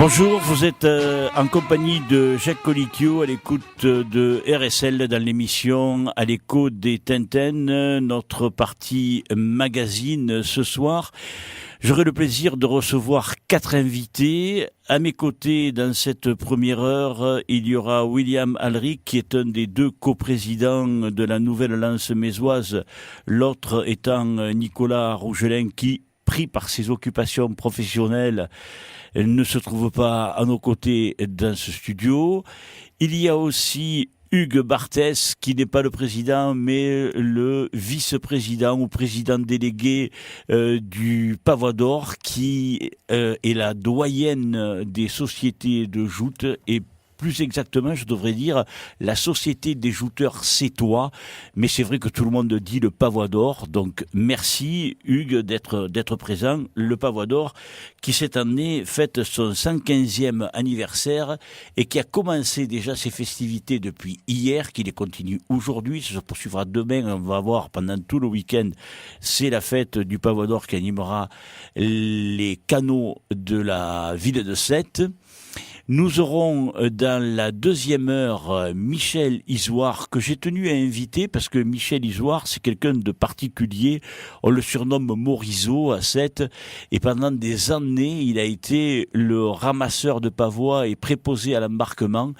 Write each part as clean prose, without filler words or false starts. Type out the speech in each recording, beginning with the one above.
Bonjour, vous êtes en compagnie de Jacques Colicchio à l'écoute de RSL dans l'émission À l'écho des Tintin, notre partie magazine ce soir. J'aurai le plaisir de recevoir 4 invités. À mes côtés, dans cette première heure, il y aura William Alric, qui est un des 2 coprésidents de la nouvelle Lance mésoise, l'autre étant Nicolas Rougelin, qui, pris par ses occupations professionnelles, ne se trouve pas à nos côtés dans ce studio. Il y a aussi Hugues Barthès, qui n'est pas le président, mais le vice-président ou président délégué du Pavois d'Or, qui est la doyenne des sociétés de joutes et plus exactement, je devrais dire, la Société des jouteurs sétois. Mais c'est vrai que tout le monde dit le Pavois d'Or. Donc, merci, Hugues, d'être présent. Le Pavois d'Or, qui cette année fête son 115e anniversaire et qui a commencé déjà ses festivités depuis hier, qui les continue aujourd'hui. Ça se poursuivra demain. On va voir pendant tout le week-end. C'est la fête du Pavois d'Or qui animera les canaux de la ville de Sète. Nous aurons dans la deuxième heure Michel Isoire, que j'ai tenu à inviter parce que Michel Isoire, c'est quelqu'un de particulier. On le surnomme Morisot à Sète et pendant des années, il a été le ramasseur de pavois et préposé à l'embarquement.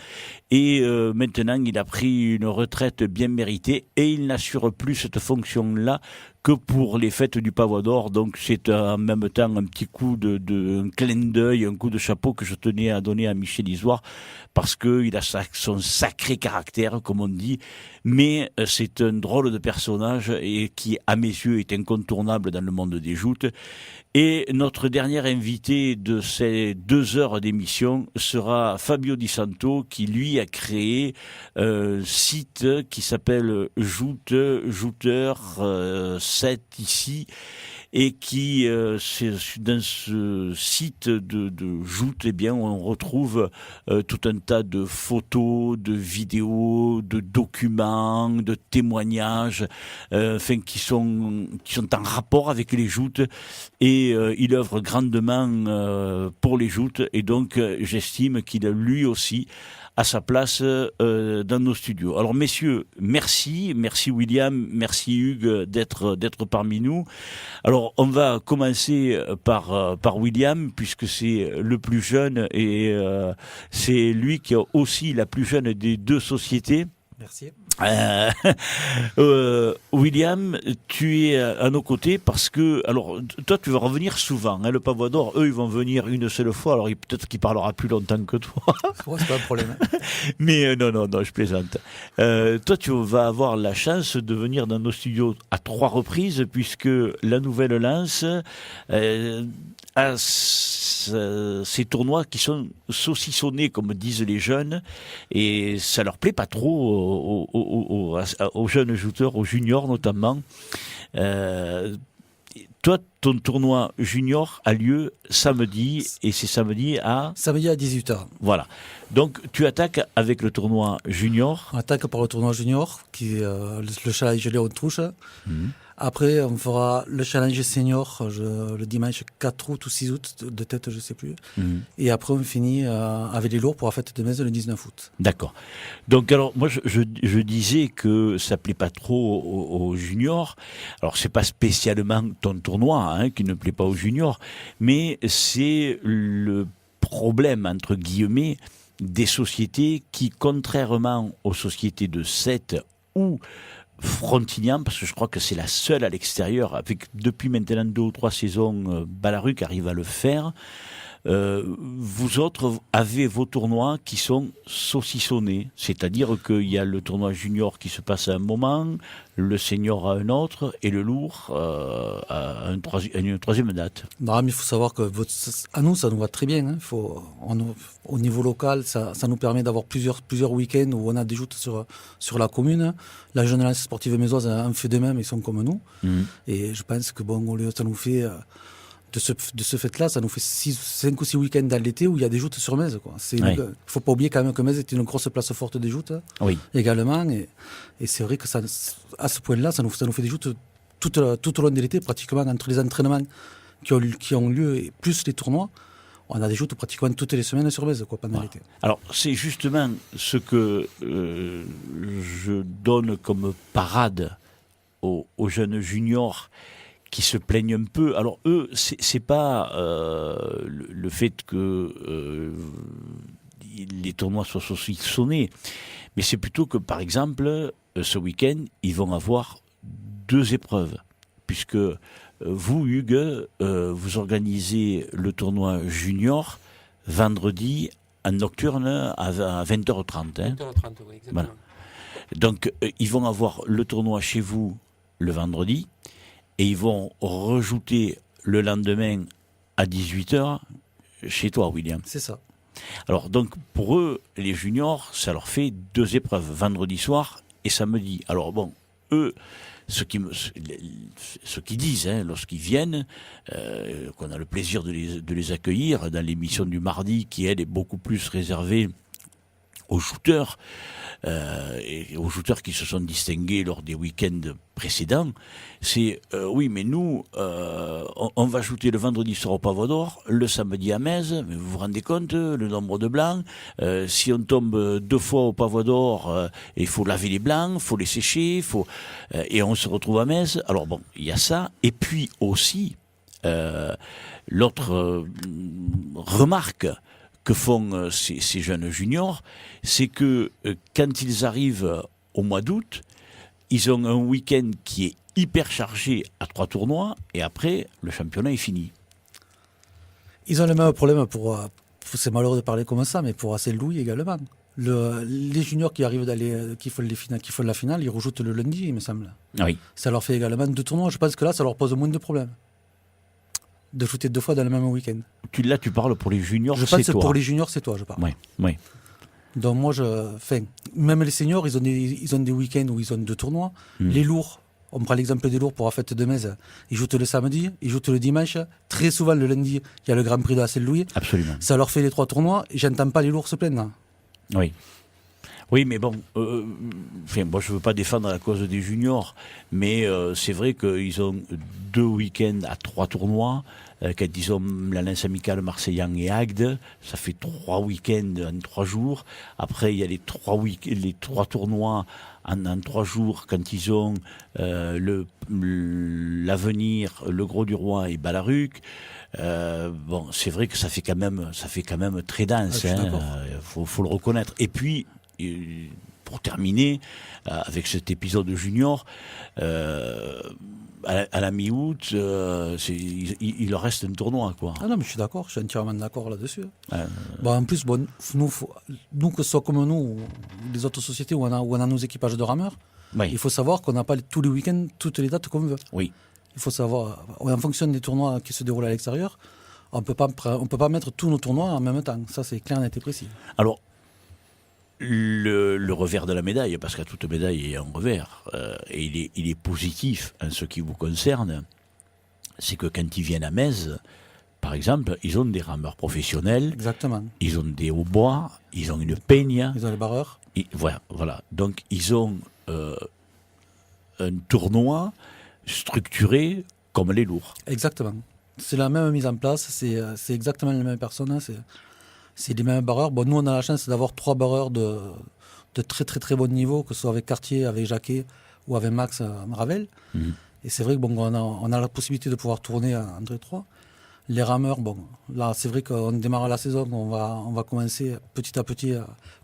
Et maintenant, il a pris une retraite bien méritée et il n'assure plus cette fonction-là que pour les fêtes du Pavois d'Or. Donc c'est en même temps un petit coup un clin d'œil, un coup de chapeau que je tenais à donner à Michel Isoire parce que il a son sacré caractère, comme on dit, mais c'est un drôle de personnage et qui, à mes yeux, est incontournable dans le monde des joutes. Et notre dernier invité de ces 2 heures d'émission sera Fabio Di Santo, qui lui a créé un site qui s'appelle Jouteur 7 ici, et qui dans ce site de joute, eh bien, on retrouve tout un tas de photos, de vidéos, de documents, de témoignages, qui sont en rapport avec les joutes, et il œuvre grandement pour les joutes, et donc j'estime qu'il a lui aussi à sa place dans nos studios. Alors messieurs, merci William, merci Hugues d'être parmi nous. Alors on va commencer par William, puisque c'est le plus jeune et c'est lui qui a aussi la plus jeune des 2 sociétés. Merci. William, tu es à nos côtés parce que, alors, toi, tu vas revenir souvent. Hein, le Pavois d'Or, eux, ils vont venir une seule fois. Alors, peut-être qu'il parlera plus longtemps que toi. Ouais, c'est pas un problème. Mais non, je plaisante. Toi, tu vas avoir la chance de venir dans nos studios à 3 reprises, puisque la Nouvelle Lance a ces tournois qui sont saucissonnés, comme disent les jeunes, et ça leur plaît pas trop aux jeunes jouteurs, aux juniors notamment. Toi, ton tournoi junior a lieu samedi, et c'est samedi à 18h. Voilà. Donc, tu attaques avec le tournoi junior. On attaque par le tournoi junior, qui est le challenge Léon Trouche. Après, on fera le challenge senior le dimanche 4 août ou 6 août, de tête, je sais plus. Et après, on finit avec les lourds pour la fête de Metz le 19 août. D'accord. Donc, alors, moi, je disais que ça plaît pas trop aux juniors. Alors, c'est pas spécialement ton tournoi qui ne plaît pas aux juniors, mais c'est le problème, entre guillemets, des sociétés qui, contrairement aux sociétés de Sète ou Frontignan, parce que je crois que c'est la seule à l'extérieur, avec depuis maintenant 2 ou 3 saisons, Balaruc arrive à le faire. Vous autres avez vos tournois qui sont saucissonnés, c'est-à-dire qu'il y a le tournoi junior qui se passe à un moment, le senior à un autre, et le lourd à une troisième date. Non, mais il faut savoir que à nous, ça nous va très bien. Hein. Au niveau local, ça nous permet d'avoir plusieurs week-ends où on a des joutes sur la commune. La Jeune Lance Sportive Mésoise en fait de même, ils sont comme nous. Et je pense que ça nous fait... De ce fait-là, ça nous fait 5 ou 6 week-ends dans l'été où il y a des joutes sur Metz. Il ne faut pas oublier quand même que Metz est une grosse place forte des joutes également. Et c'est vrai que à ce point-là, ça nous fait des joutes tout au long de l'été, pratiquement entre les entraînements qui ont lieu et plus les tournois. on a des joutes pratiquement toutes les semaines sur Bèze, quoi, pendant l'été. Alors, c'est justement ce que je donne comme parade aux jeunes juniors qui se plaignent un peu. Alors, eux, c'est pas le fait que les tournois soient saucissonnés, mais c'est plutôt que, par exemple, ce week-end, ils vont avoir 2 épreuves, puisque vous, Hugues, vous organisez le tournoi junior vendredi en nocturne à 20h30. 20h30, oui, exactement. Voilà. Donc, ils vont avoir le tournoi chez vous le vendredi et ils vont rajouter le lendemain à 18h chez toi, William. C'est ça. Alors, donc, pour eux, les juniors, ça leur fait 2 épreuves, vendredi soir et samedi. Alors, bon, eux, ce qu'ils disent, lorsqu'ils viennent, qu'on a le plaisir de les accueillir dans l'émission du mardi, qui, elle, est beaucoup plus réservée aux shooters, et aux shooters qui se sont distingués lors des week-ends précédents, c'est oui, mais nous, on va shooter le vendredi soir au Pavois d'Or, le samedi à Metz, mais vous vous rendez compte, le nombre de blancs, si on tombe 2 fois au Pavois d'Or, il faut laver les blancs, il faut les sécher, et on se retrouve à Metz. Alors bon, il y a ça, et puis aussi, l'autre remarque que font ces jeunes juniors, c'est que quand ils arrivent au mois d'août, ils ont un week-end qui est hyper chargé à 3 tournois, et après, le championnat est fini. Ils ont le même problème c'est malheureux de parler comme ça, mais pour Saint-Louis également. Les juniors qui arrivent qui font la finale, ils rajoutent le lundi, il me semble. Oui. Ça leur fait également 2 tournois. Je pense que là, ça leur pose moins de problèmes de shooter 2 fois dans le même week-end. Là, tu parles pour les juniors, je pense que pour les juniors, c'est toi, je parle. Oui, oui. Donc moi, même les seniors, ils ont des week-ends où ils ont 2 tournois. Les lourds, on prend l'exemple des lourds pour la fête de Metz, ils jouent le samedi, ils jouent le dimanche. Très souvent, le lundi, il y a le Grand Prix de la Saint-Louis. Absolument. Ça leur fait les 3 tournois. Et j'entends pas les lourds se plaindre. Oui. Oui, mais bon, moi je veux pas défendre la cause des juniors, mais c'est vrai qu'ils ont 2 week-ends à 3 tournois. Quand ils ont la lance amicale Marseillan et Agde, ça fait 3 week-ends en 3 jours. Après, il y a les 3 tournois en 3 jours quand ils ont l'Avenir, le Gros du Roi et Balaruc. Bon, c'est vrai que ça fait quand même très dense. Faut le reconnaître. Et puis, pour terminer avec cet épisode junior, à la mi-août, il leur reste un tournoi, quoi. Ah non, mais je suis d'accord, je suis entièrement d'accord là-dessus. En plus, nous, que ce soit comme nous, ou les autres sociétés où on a nos équipages de rameurs, oui. Il faut savoir qu'on n'a pas tous les week-ends, toutes les dates qu'on veut. Oui. Il faut savoir, en fonction des tournois qui se déroulent à l'extérieur, on peut pas mettre tous nos tournois en même temps. Ça, c'est clair, net et précis. Alors, le revers de la médaille, parce qu'à toute médaille il y a un revers, et il est positif en ce qui vous concerne, c'est que quand ils viennent à Metz, par exemple, ils ont des rameurs professionnels. Exactement. Ils ont des hautbois, ils ont une peigne. Ils ont les barreurs. Voilà. Donc, ils ont un tournoi structuré comme les lourds. Exactement. C'est la même mise en place, c'est exactement les mêmes personnes. C'est les mêmes barreurs. Bon, nous, on a la chance d'avoir 3 barreurs de très très très bon niveau, que ce soit avec Cartier, avec Jacquet ou avec Max Ravel. Et c'est vrai que on a la possibilité de pouvoir tourner entre les 3. Les rameurs, là, c'est vrai qu'on démarre la saison, on va commencer petit à petit,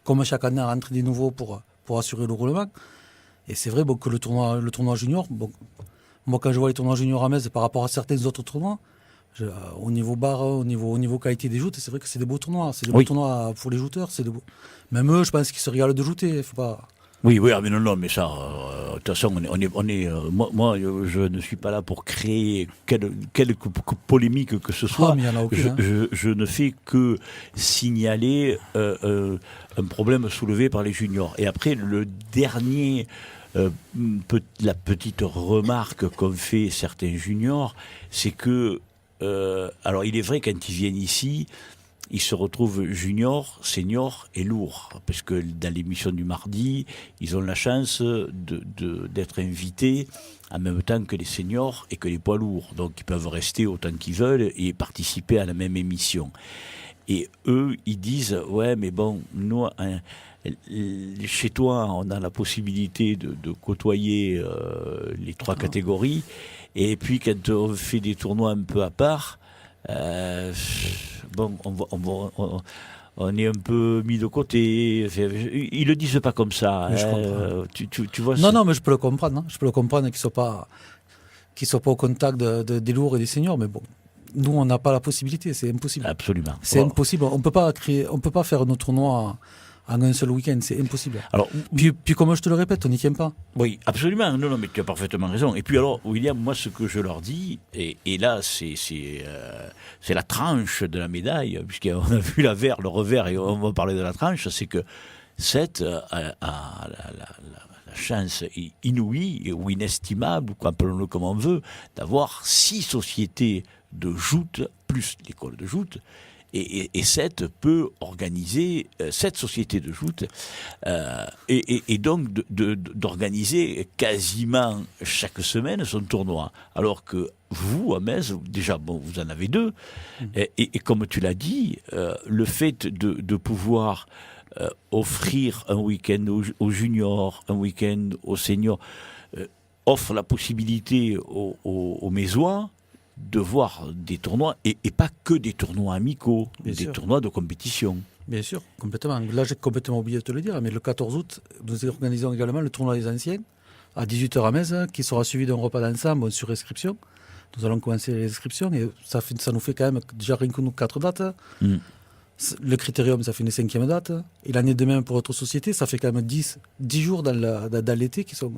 comme chaque année, à rentrer des nouveaux pour assurer le roulement. Et c'est vrai que le tournoi junior, moi, quand je vois les tournois juniors à Metz par rapport à certains autres tournois, au niveau barre, au niveau qualité des joutes, c'est vrai que c'est des beaux tournois. C'est des beaux tournois pour les jouteurs. Même eux, je pense qu'ils se régalent de jouter. Faut pas... Oui, mais non, mais ça, de toute façon, moi, je ne suis pas là pour créer quelque polémique que ce soit. Mais il y en a aucune, je ne fais que signaler un problème soulevé par les juniors. Et après, le dernier, la petite remarque qu'ont fait certains juniors, c'est que, alors il est vrai, quand ils viennent ici, ils se retrouvent juniors, seniors et lourds. Parce que dans l'émission du mardi, ils ont la chance d'être invités en même temps que les seniors et que les poids lourds. Donc ils peuvent rester autant qu'ils veulent et participer à la même émission. Et eux, ils disent, ouais, mais bon, nous, chez toi, on a la possibilité de côtoyer les 3 catégories. Et puis quand on fait des tournois un peu à part, bon, on est un peu mis de côté. Ils le disent pas comme ça. Tu vois. Non, mais je peux le comprendre. Hein. Je peux le comprendre qu'ils soient pas au contact des lourds et des seniors. Mais bon, nous, on n'a pas la possibilité. C'est impossible. Absolument. C'est impossible. On peut pas faire nos tournois en un seul week-end, c'est impossible. Alors, puis comme je te le répète, on n'y tient pas. Oui, absolument. Non, mais tu as parfaitement raison. Et puis alors, William, moi, ce que je leur dis, et là, c'est la tranche de la médaille, puisqu'on a vu le revers, et on va parler de la tranche, c'est que Seth a la chance inouïe ou inestimable, ou appelons-le comme on veut, d'avoir 6 sociétés de joutes, plus l'école de joutes. Et Seth peut organiser 7 sociétés de joutes et donc d'organiser quasiment chaque semaine son tournoi. Alors que vous, à Metz, déjà, bon, vous en avez 2. Et comme tu l'as dit, le fait de pouvoir offrir un week-end aux juniors, un week-end aux seniors, offre la possibilité aux Mésois de voir des tournois, et pas que des tournois amicaux, Bien des sûr. tournois de compétition. Bien sûr, complètement. Là, j'ai complètement oublié de te le dire, mais le 14 août, nous organisons également le tournoi des anciens, à 18h à Metz, qui sera suivi d'un repas d'ensemble sur inscription. Nous allons commencer les inscriptions, et ça nous fait quand même, déjà rien que nous, 4 dates. Le Critérium, ça fait une 5e date. Et l'année de même pour notre société, ça fait quand même 10 jours dans l'été qui sont...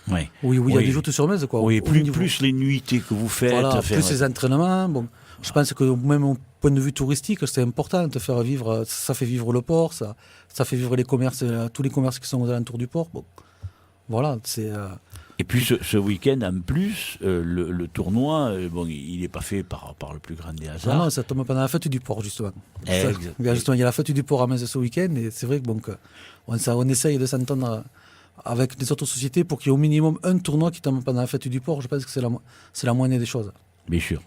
Ouais. Oui, il y a des joutes sur Metz, quoi. Oui, plus les nuitées que vous faites. Voilà, plus les entraînements. Bon, je pense que même au point de vue touristique, c'est important de faire vivre. Ça fait vivre le port, ça fait vivre les commerces, tous les commerces qui sont aux alentours du port. Bon, voilà, c'est. Et puis ce week-end, en plus, le tournoi, bon, il n'est pas fait par le plus grand des hasards. Non, ça tombe pendant la fête du port, justement. Exactement. Il y a la fête du port à Metz ce week-end, et c'est vrai que bon, on essaye de s'entendre avec les autres sociétés pour qu'il y ait au minimum un tournoi qui tombe pendant la fête du port. Je pense que c'est la moindre des choses. Bien sûr.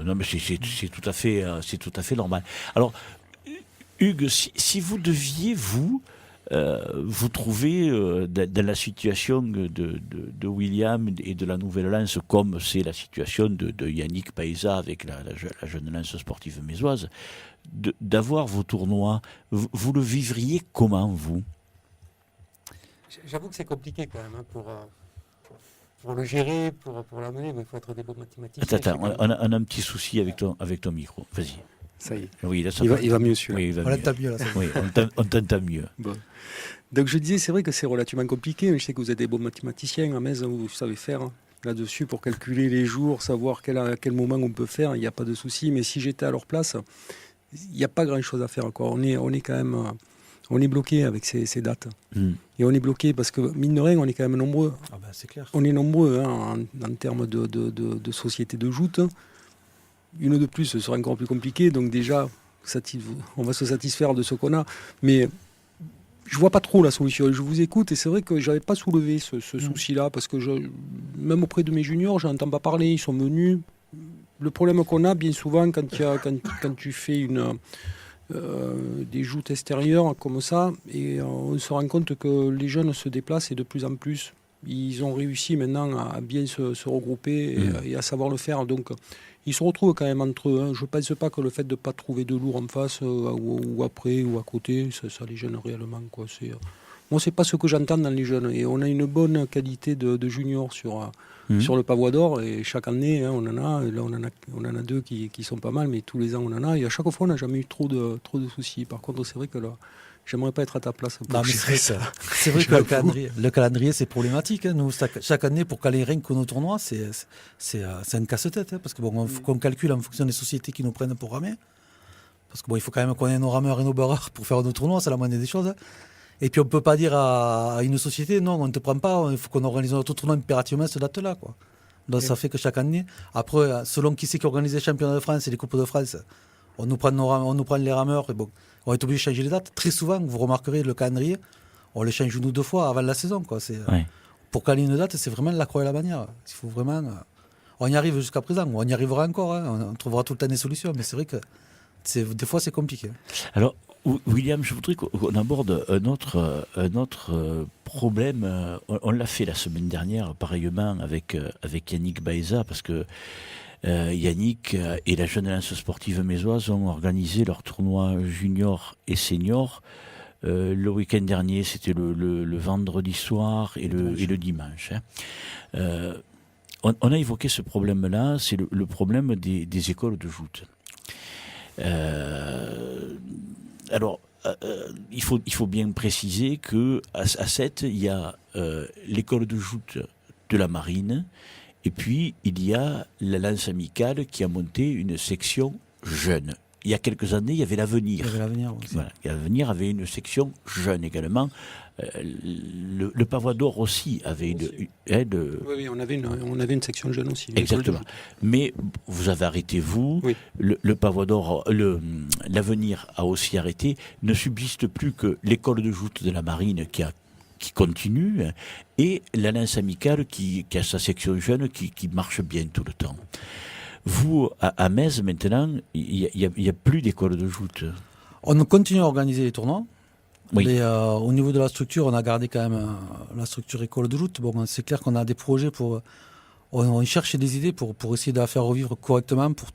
Non, mais c'est tout à fait normal. Alors, Hugues, si vous deviez vous trouver dans la situation de William et de la Nouvelle Lance, comme c'est la situation de Yannick Paesa avec la jeune Lance sportive mésoise, d'avoir vos tournois, vous le vivriez comment, vous ? J'avoue que c'est compliqué quand même pour le gérer, pour l'amener, mais il faut être des bons mathématiciens. Attends, on a un petit souci avec ton micro. Vas-y. Ça y est. Oui, là, Il va mieux celui-là. Oui, il va On mieux. l'entend mieux, là. Oui, on t'entend mieux. Bon. Donc je disais, c'est vrai que c'est relativement compliqué, mais je sais que vous êtes des bons mathématiciens à Metz, vous savez faire là-dessus pour calculer les jours, savoir à quel moment on peut faire, il n'y a pas de souci. Mais si j'étais à leur place, il n'y a pas grand-chose à faire encore. On est quand même... On est bloqué avec ces dates. Et on est bloqué parce que, mine de rien, on est quand même nombreux. Ah ben, c'est clair. On est nombreux en termes de sociétés de joutes. Une de plus, ce sera encore plus compliqué. Donc déjà, on va se satisfaire de ce qu'on a. Mais je ne vois pas trop la solution. Je vous écoute et c'est vrai que je n'avais pas soulevé ce souci-là parce que même auprès de mes juniors, je n'entends pas parler. Ils sont venus. Le problème qu'on a bien souvent quand tu fais des joutes extérieures comme ça, et on se rend compte que les jeunes se déplacent et de plus en plus. Ils ont réussi maintenant à bien se regrouper et à savoir le faire. Donc ils se retrouvent quand même entre eux. Je ne pense pas que le fait de ne pas trouver de lourd en face ou après ou à côté, ça les gêne réellement, quoi. Moi, c'est pas ce que j'entends dans les jeunes. Et on a une bonne qualité de juniors sur le Pavois d'Or. Et chaque année, on en a. Là, on en a 2 qui sont pas mal, mais tous les ans, on en a. Et à chaque fois, on n'a jamais eu trop de soucis. Par contre, c'est vrai que là, j'aimerais pas être à ta place. Non, mais c'est vrai que le calendrier, c'est problématique. Nous, chaque année, pour caler rien que nos tournois, c'est un casse-tête. Parce que bon, faut qu'on calcule en fonction des sociétés qui nous prennent pour ramer. Parce que bon, il faut quand même qu'on ait nos rameurs et nos barreurs pour faire nos tournois, c'est la moindre des choses. Et puis on ne peut pas dire à une société, non, on ne te prend pas, il faut qu'on organise notre tournoi impérativement cette date-là, quoi. Donc ça fait que chaque année, après, selon qui c'est qui organise les championnats de France et les Coupes de France, On nous prend les rameurs, et bon, on est obligé de changer les dates. Très souvent, vous remarquerez le calendrier, on le change 1 ou 2 fois avant la saison, quoi. Pour caler une date, c'est vraiment la croix et la bannière. Il faut vraiment... on y arrive jusqu'à présent, on y arrivera encore, hein. On trouvera tout le temps des solutions, mais c'est vrai que des fois c'est compliqué. Alors, William, je voudrais qu'on aborde un autre problème. On l'a fait la semaine dernière, pareillement avec Yannick Baeza, parce que Yannick et la Jeune Alliance Sportive Mésoise ont organisé leur tournoi junior et senior. Le week-end dernier, c'était le vendredi soir et le dimanche. Hein. On a évoqué ce problème-là, c'est le problème des écoles de joute. Alors, il faut bien préciser que à Sète, il y a l'école de joute de la Marine, et puis il y a la Lance Amicale qui a monté une section jeune. Il y a quelques années, il y avait l'Avenir. Il y avait l'Avenir aussi. Voilà. L'Avenir avait une section jeune également. Le Pavois d'Or aussi avait une. Oui, on avait une section jeune aussi. Exactement. Mais vous avez arrêté, vous. Oui. Le Pavois d'Or, l'Avenir a aussi arrêté. Ne subsiste plus que l'école de joute de la Marine qui continue, et la Lance Amicale qui a sa section jeune qui marche bien tout le temps. Vous, à Metz, maintenant, il n'y a plus d'école de joute. On continue à organiser les tournois. Oui. Mais au niveau de la structure, on a gardé quand même la structure école de joute. Bon, c'est clair qu'on a des projets on cherche des idées pour essayer de la faire revivre correctement, pour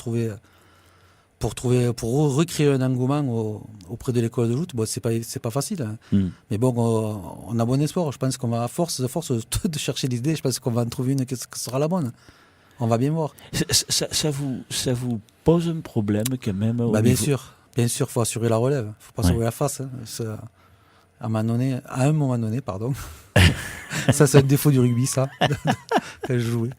recréer un engouement auprès de l'école de joute. Bon, c'est pas facile, hein. Mais bon, on a bon espoir. Je pense qu'on va, à force de chercher des idées, je pense qu'on va en trouver une qui sera la bonne. On va bien voir. Ça vous pose un problème quand même Bien sûr, il faut assurer la relève. Il ne faut pas sauver la face. Hein. À un moment donné, pardon. Ça, c'est un défaut du rugby, ça, quand je jouais.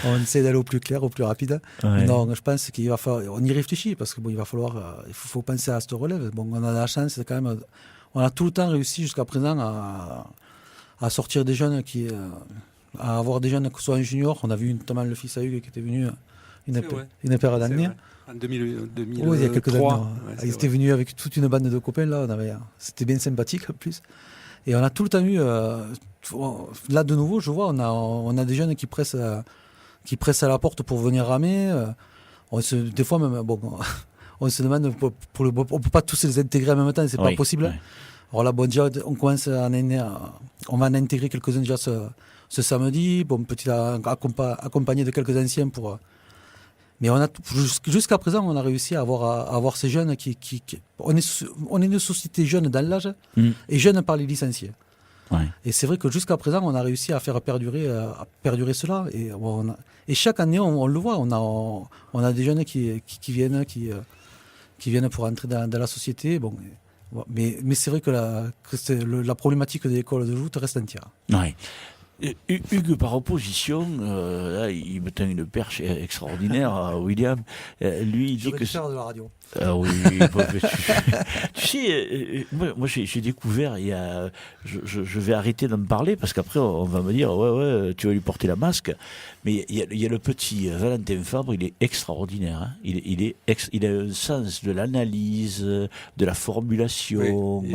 On essaie d'aller au plus clair, au plus rapide. Ouais. Non, je pense qu'il va falloir... On y réfléchit, parce qu'il va falloir... Il faut penser à cette relève. Bon, on a la chance, quand même... On a tout le temps réussi jusqu'à présent à sortir des jeunes à avoir des jeunes qui soient en junior. On a vu notamment le fils à Hugues qui était venu une paire d'années. En 2003. Oui, il y a quelques années. Ouais, il était venu avec toute une bande de copains. Là, c'était bien sympathique en plus. Et on a tout le temps eu... là, de nouveau, je vois, on a des jeunes qui pressent à la porte pour venir ramer. Des fois, même, on se demande... on ne peut pas tous les intégrer en même temps, c'est pas possible. Ouais. Alors là, déjà, on va en intégrer quelques-uns déjà ce samedi, petit accompagné de quelques anciens pour... Mais jusqu'à présent, on a réussi à avoir ces jeunes on est une société jeune dans l'âge et jeune par les licenciés. Ouais. Et c'est vrai que jusqu'à présent, on a réussi à faire perdurer cela. Et chaque année, on le voit, on a des jeunes qui viennent pour entrer dans la société. Bon, mais c'est vrai que la problématique de l'école de joute reste entière. Ouais. Hugues, par opposition, là, il me tient une perche extraordinaire à William. Lui, il dit que... faire de la radio. Ah oui, tu sais, moi j'ai découvert, je vais arrêter d'en parler parce qu'après on va me dire, ouais, tu vas lui porter la masque. Mais il y a le petit Valentin Fabre, il est extraordinaire. Hein. Il a un sens de l'analyse, de la formulation. Oui,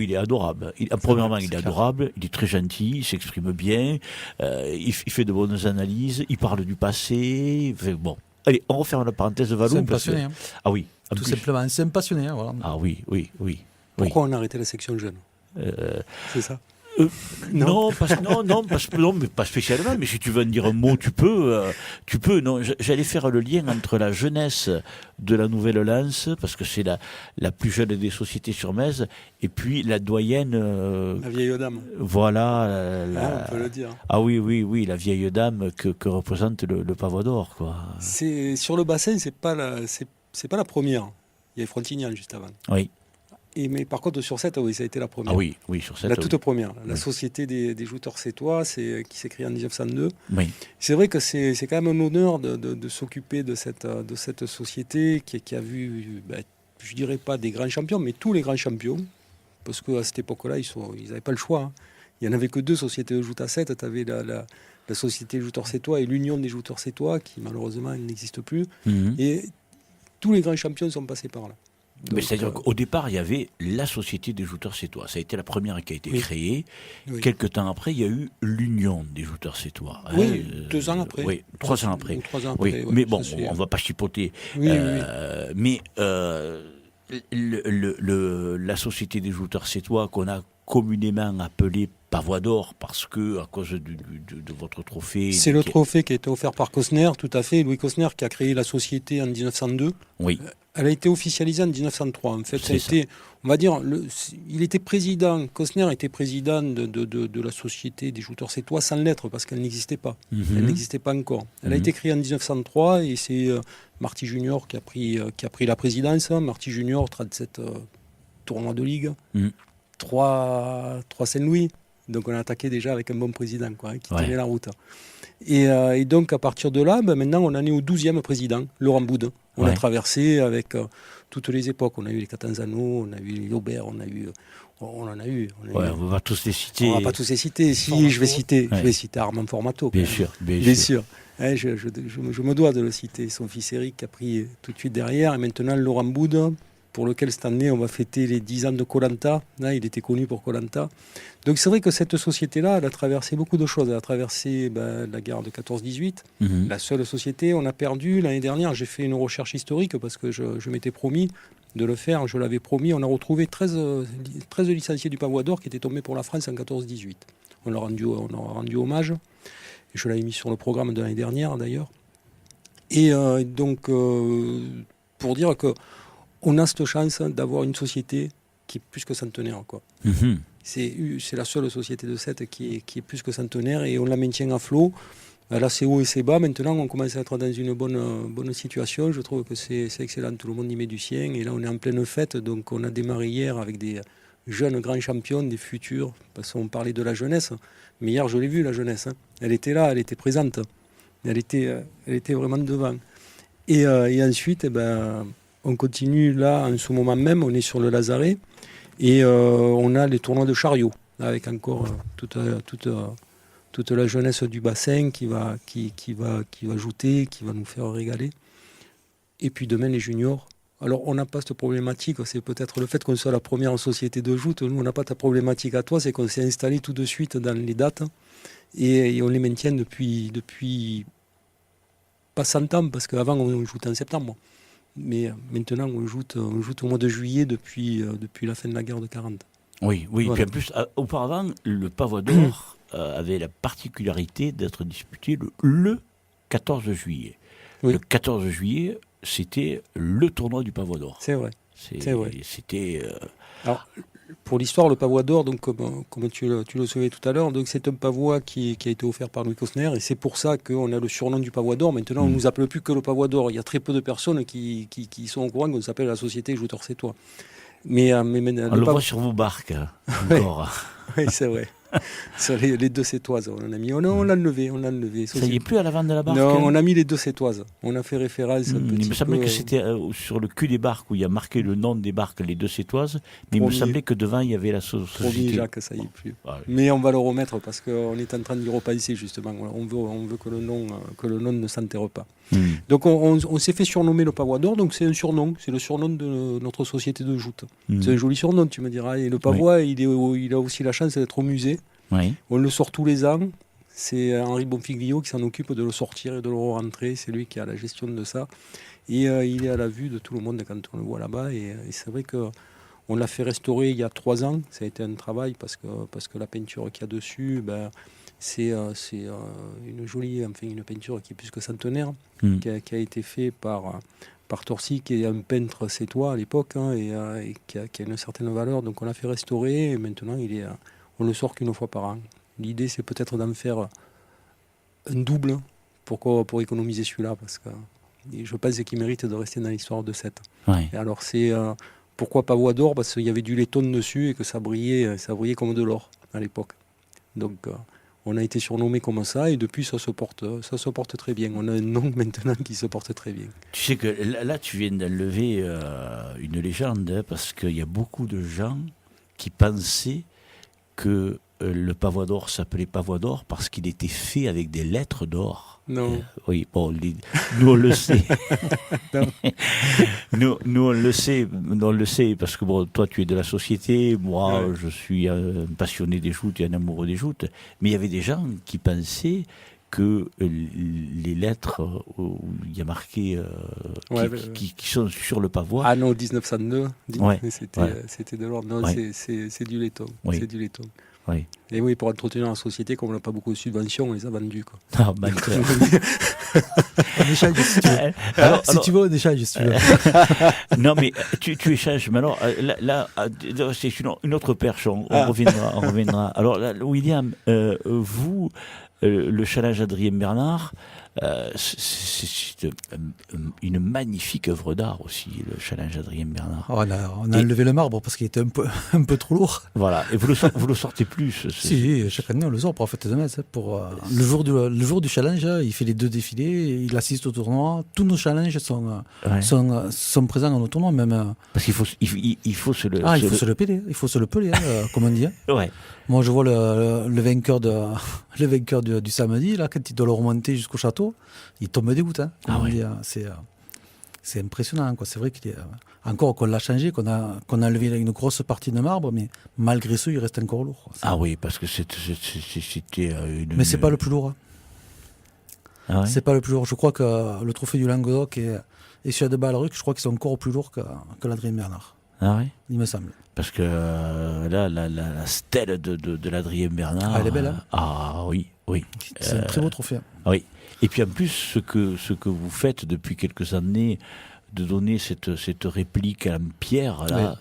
il est adorable. Premièrement, il est adorable, il est très gentil, il s'exprime bien, il fait de bonnes analyses, il parle du passé. Bon. Allez, on referme la parenthèse de Valou. C'est un passionné. Hein. Ah oui. Tout simplement, c'est un passionné. Hein, voilà. Ah oui. Pourquoi on a arrêté la section jeune C'est ça non, mais pas spécialement. Mais si tu veux en dire un mot, tu peux. Non, j'allais faire le lien entre la jeunesse de la Nouvelle Lance, parce que c'est la plus jeune des sociétés sur Metz, et puis la doyenne. La vieille dame. Voilà. On peut le dire. Ah oui, la vieille dame que représente le Pavois d'Or, quoi. C'est sur le bassin, c'est pas la première. Il y a Frontignan juste avant. Oui. Mais par contre, sur Sète, oui, ça a été la première. Ah oui, sur Sète. La toute première. La Société des jouteurs sétois, qui s'est créée en 1902. Oui. C'est vrai que c'est quand même un honneur de s'occuper de cette société qui a vu, je dirais pas des grands champions, mais tous les grands champions. Parce qu'à cette époque-là, ils n'avaient pas le choix. Hein. Il n'y en avait que 2 sociétés de joute à Sète. Tu avais la Société des jouteurs sétois et l'Union des jouteurs sétois, qui malheureusement n'existe plus. Et tous les grands champions sont passés par là. Mais c'est-à-dire qu'au départ, il y avait la Société des jouteurs sétois. Ça a été la première qui a été créée. Oui. Quelques temps après, il y a eu l'Union des jouteurs sétois. Oui, 2 ans après. Oui, 3 ans après. Ou 3 ans Oui, après, ouais, mais bon, ça, on ne va pas chipoter. Oui, Mais la Société des jouteurs sétois qu'on a communément appelée Pavois d'Or, parce que à cause de votre trophée... C'est le trophée qui a été offert par Cosner, tout à fait. Louis Cosner qui a créé la société en 1902. Oui. Elle a été officialisée en 1903. En fait, ça a C'est été, on va dire, il était président, Cosner était président de la Société des jouteurs sétois sans l'être, parce qu'elle n'existait pas. Elle n'existait pas encore. Elle a été créée en 1903 et c'est Marty Junior qui a pris la présidence. Marty Junior, 37 tournois de ligue, 3 Saint-Louis. Donc on a attaqué déjà avec un bon président qui tenait la route. Et donc à partir de là, maintenant on en est au 12e président, Laurent Boud. On a traversé avec toutes les époques. On a eu les Catanzano, on a eu les Aubert, on en a eu. On va tous les citer. On va pas tous les citer. Si, je vais citer Armand Formato. Bien sûr. Je me dois de le citer. Son fils Eric qui a pris tout de suite derrière. Et maintenant Laurent Boud, pour lequel cette année on va fêter les 10 ans de Koh Lanta. Là, il était connu pour Koh Lanta. Donc c'est vrai que cette société-là, elle a traversé beaucoup de choses. Elle a traversé la guerre de 14-18, la seule société. On a perdu l'année dernière, j'ai fait une recherche historique parce que je m'étais promis de le faire, je l'avais promis. On a retrouvé 13 licenciés du Pavois d'Or qui étaient tombés pour la France en 14-18. On leur a rendu hommage. Et je l'avais mis sur le programme de l'année dernière d'ailleurs. Et donc, pour dire que on a cette chance d'avoir une société qui est plus que centenaire, quoi. C'est la seule société de cette qui est plus que centenaire et on la maintient à flot. Là, c'est haut et c'est bas. Maintenant, on commence à être dans une bonne situation. Je trouve que c'est excellent. Tout le monde y met du sien. Et là, on est en pleine fête. Donc, on a démarré hier avec des jeunes grands champions, des futurs. Parce qu'on parlait de la jeunesse. Mais hier, je l'ai vu, la jeunesse. Elle était là, elle était présente. Elle était vraiment devant. Et ensuite, on continue là, en ce moment même. On est sur le Lazaret. Et on a les tournois de chariot, avec encore toute la jeunesse du bassin qui va jouter, qui va nous faire régaler. Et puis demain, les juniors. Alors, on n'a pas cette problématique, c'est peut-être le fait qu'on soit la première société de joute. Nous, on n'a pas ta problématique à toi, c'est qu'on s'est installé tout de suite dans les dates et on les maintient depuis pas 100 ans, parce qu'avant, on jouait en septembre. Mais maintenant, on joue au mois de juillet depuis la fin de la guerre de 40. Oui. Voilà. Puis en plus, auparavant, le Pavois d'Or avait la particularité d'être disputé le 14 juillet. Oui. Le 14 juillet, c'était le tournoi du Pavois d'Or. C'est vrai. C'était... Alors, pour l'histoire, le Pavois d'Or, donc, comme tu le savais tout à l'heure, donc c'est un pavois qui a été offert par Louis Cosner, et c'est pour ça qu'on a le surnom du Pavois d'Or. Maintenant, on ne nous appelle plus que le Pavois d'Or. Il y a très peu de personnes qui sont au courant qu'on s'appelle la Société Jouteurs Sétois. Mais on le voit sur vos barques, encore. Oui, c'est vrai. Sur les 2 sétoises, on en a mis. On l'a enlevé. Ça y est plus à l'avant de la barque? Non, on a mis les 2 sétoises. On a fait référence un petit peu. Il me semblait que c'était sur le cul des barques où il y a marqué le nom des barques, les 2 sétoises. Mais il me semblait que devant il y avait la société. Promis, Jacques, ça y est plus. Ah, oui. Mais on va le remettre parce qu'on est en train d'y repenser justement. On veut que le nom ne s'enterre pas. Donc on s'est fait surnommer le Pavois d'Or. Donc c'est un surnom. C'est le surnom de notre société de joute. C'est un joli surnom, tu me diras. Et le Pavois, il a aussi la chance d'être au musée. Oui. On le sort tous les ans. C'est Henri Bonfiglio qui s'en occupe de le sortir et de le rentrer. C'est lui qui a la gestion de ça. Et il est à la vue de tout le monde quand on le voit là-bas. Et c'est vrai qu'on l'a fait restaurer il y a 3 ans. Ça a été un travail parce que la peinture qu'il y a dessus, c'est une jolie, une peinture qui est plus que centenaire, qui a été faite par Torcy, qui est un peintre sétois à l'époque, et qui a une certaine valeur. Donc on l'a fait restaurer et maintenant on le sort qu'une fois par an. L'idée, c'est peut-être d'en faire un double pour économiser celui-là, parce que je pense qu'il mérite de rester dans l'histoire de 7. Ouais. Et alors, c'est pourquoi Pavois d'Or? Parce qu'il y avait du laiton dessus et que ça brillait comme de l'or à l'époque. Donc, on a été surnommé comme ça et depuis, ça se porte très bien. On a un nom maintenant qui se porte très bien. Tu sais que là, tu viens d'enlever une légende, parce qu'il y a beaucoup de gens qui pensaient que le pavois d'or s'appelait pavois d'or parce qu'il était fait avec des lettres d'or. Non. Oui, bon, nous on le sait. nous on le sait, parce que bon, toi tu es de la société, moi Ouais. je suis un passionné des joutes et un amoureux des joutes, mais il y avait des gens qui pensaient que les lettres où il y a marqué Ouais, qui sont sur le pavois. Ah non, 1902, Ouais, c'était ouais. c'était de l'ordre. Non, Ouais. c'est du laiton. Oui. C'est du laiton. Oui. Et oui, pour entretenir la société, comme on n'a pas beaucoup de subventions, on les a vendus. Quoi. Ah, menteur. On échange si tu veux. Si tu veux, on échange si tu veux. Non, mais tu échanges. Mais alors, là, c'est une autre perche. On reviendra. Alors, là, William, vous, le challenge Adrien Bernard, c'est une magnifique œuvre d'art aussi, le challenge Adrien Bernard. On a enlevé le marbre parce qu'il était un peu trop lourd. Voilà. Et vous le sortez plus. Si, chaque année on le sort pour la fête de Metz. Pour, le jour du challenge, il fait les 2 défilés, il assiste au tournoi. Tous nos challenges Ouais. sont présents dans nos tournois, même. Parce qu'il faut se le. Il faut se le peler, comme on dit. Hein. Ouais. Moi, je vois le vainqueur du samedi, là, quand il doit le remonter jusqu'au château, il tombe dégoût. Hein, comme Ah on ouais. dit, hein. C'est impressionnant. Quoi. C'est vrai qu'il est encore qu'on l'a changé, qu'on a enlevé une grosse partie de marbre, mais malgré ça, il reste encore lourd. Quoi. Ah oui, parce que c'était une. Mais c'est pas le plus lourd. Hein. Ah ouais. C'est pas le plus lourd. Je crois que le trophée du Languedoc et celui de Balleruc, je crois qu'ils sont encore plus lourds que l'Adrien Bernard. Ah ouais. Il me semble. Parce que là, la stèle de l'Adrien Bernard. Ah, elle est belle, hein. Ah oui, oui. C'est un très beau trophée. Oui. Et puis en plus, ce que vous faites depuis quelques années, de donner cette réplique en pierre, là.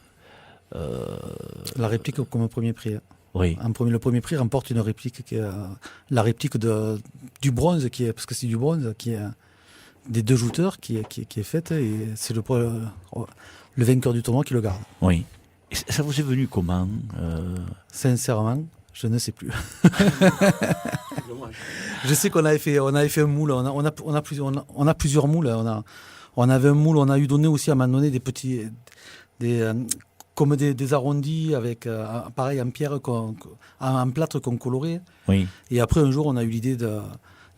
La réplique comme premier prix. Hein. Oui. Le premier prix remporte une réplique qui est la réplique du bronze, parce que c'est du bronze, qui est des 2 jouteurs qui est faite, et c'est le vainqueur du tournoi qui le garde. Oui. Et ça vous est venu comment Sincèrement, je ne sais plus. Je sais qu'on avait fait un moule, on a plusieurs moules. On avait un moule, on a eu donné aussi à un moment donné des petits, comme des arrondis avec, pareil, en pierre, en plâtre qu'on colorait. Oui. Et après, un jour, on a eu l'idée de...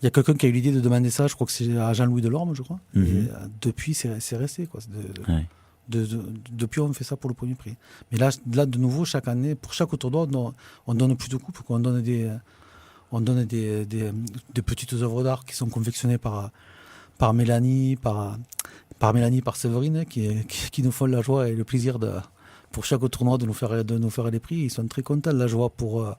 Il y a quelqu'un qui a eu l'idée de demander ça, je crois que c'est à Jean-Louis Delorme, je crois. Mhm. Et depuis, c'est resté. Quoi. Ouais. Depuis, on fait ça pour le premier prix. Mais là, de nouveau, chaque année, pour chaque tournoi, on donne plus de coupes. On donne des petites œuvres d'art qui sont confectionnées par Mélanie, par Séverine, qui nous font la joie et le plaisir pour chaque tournoi de nous faire les prix. Ils sont très contents. La joie pour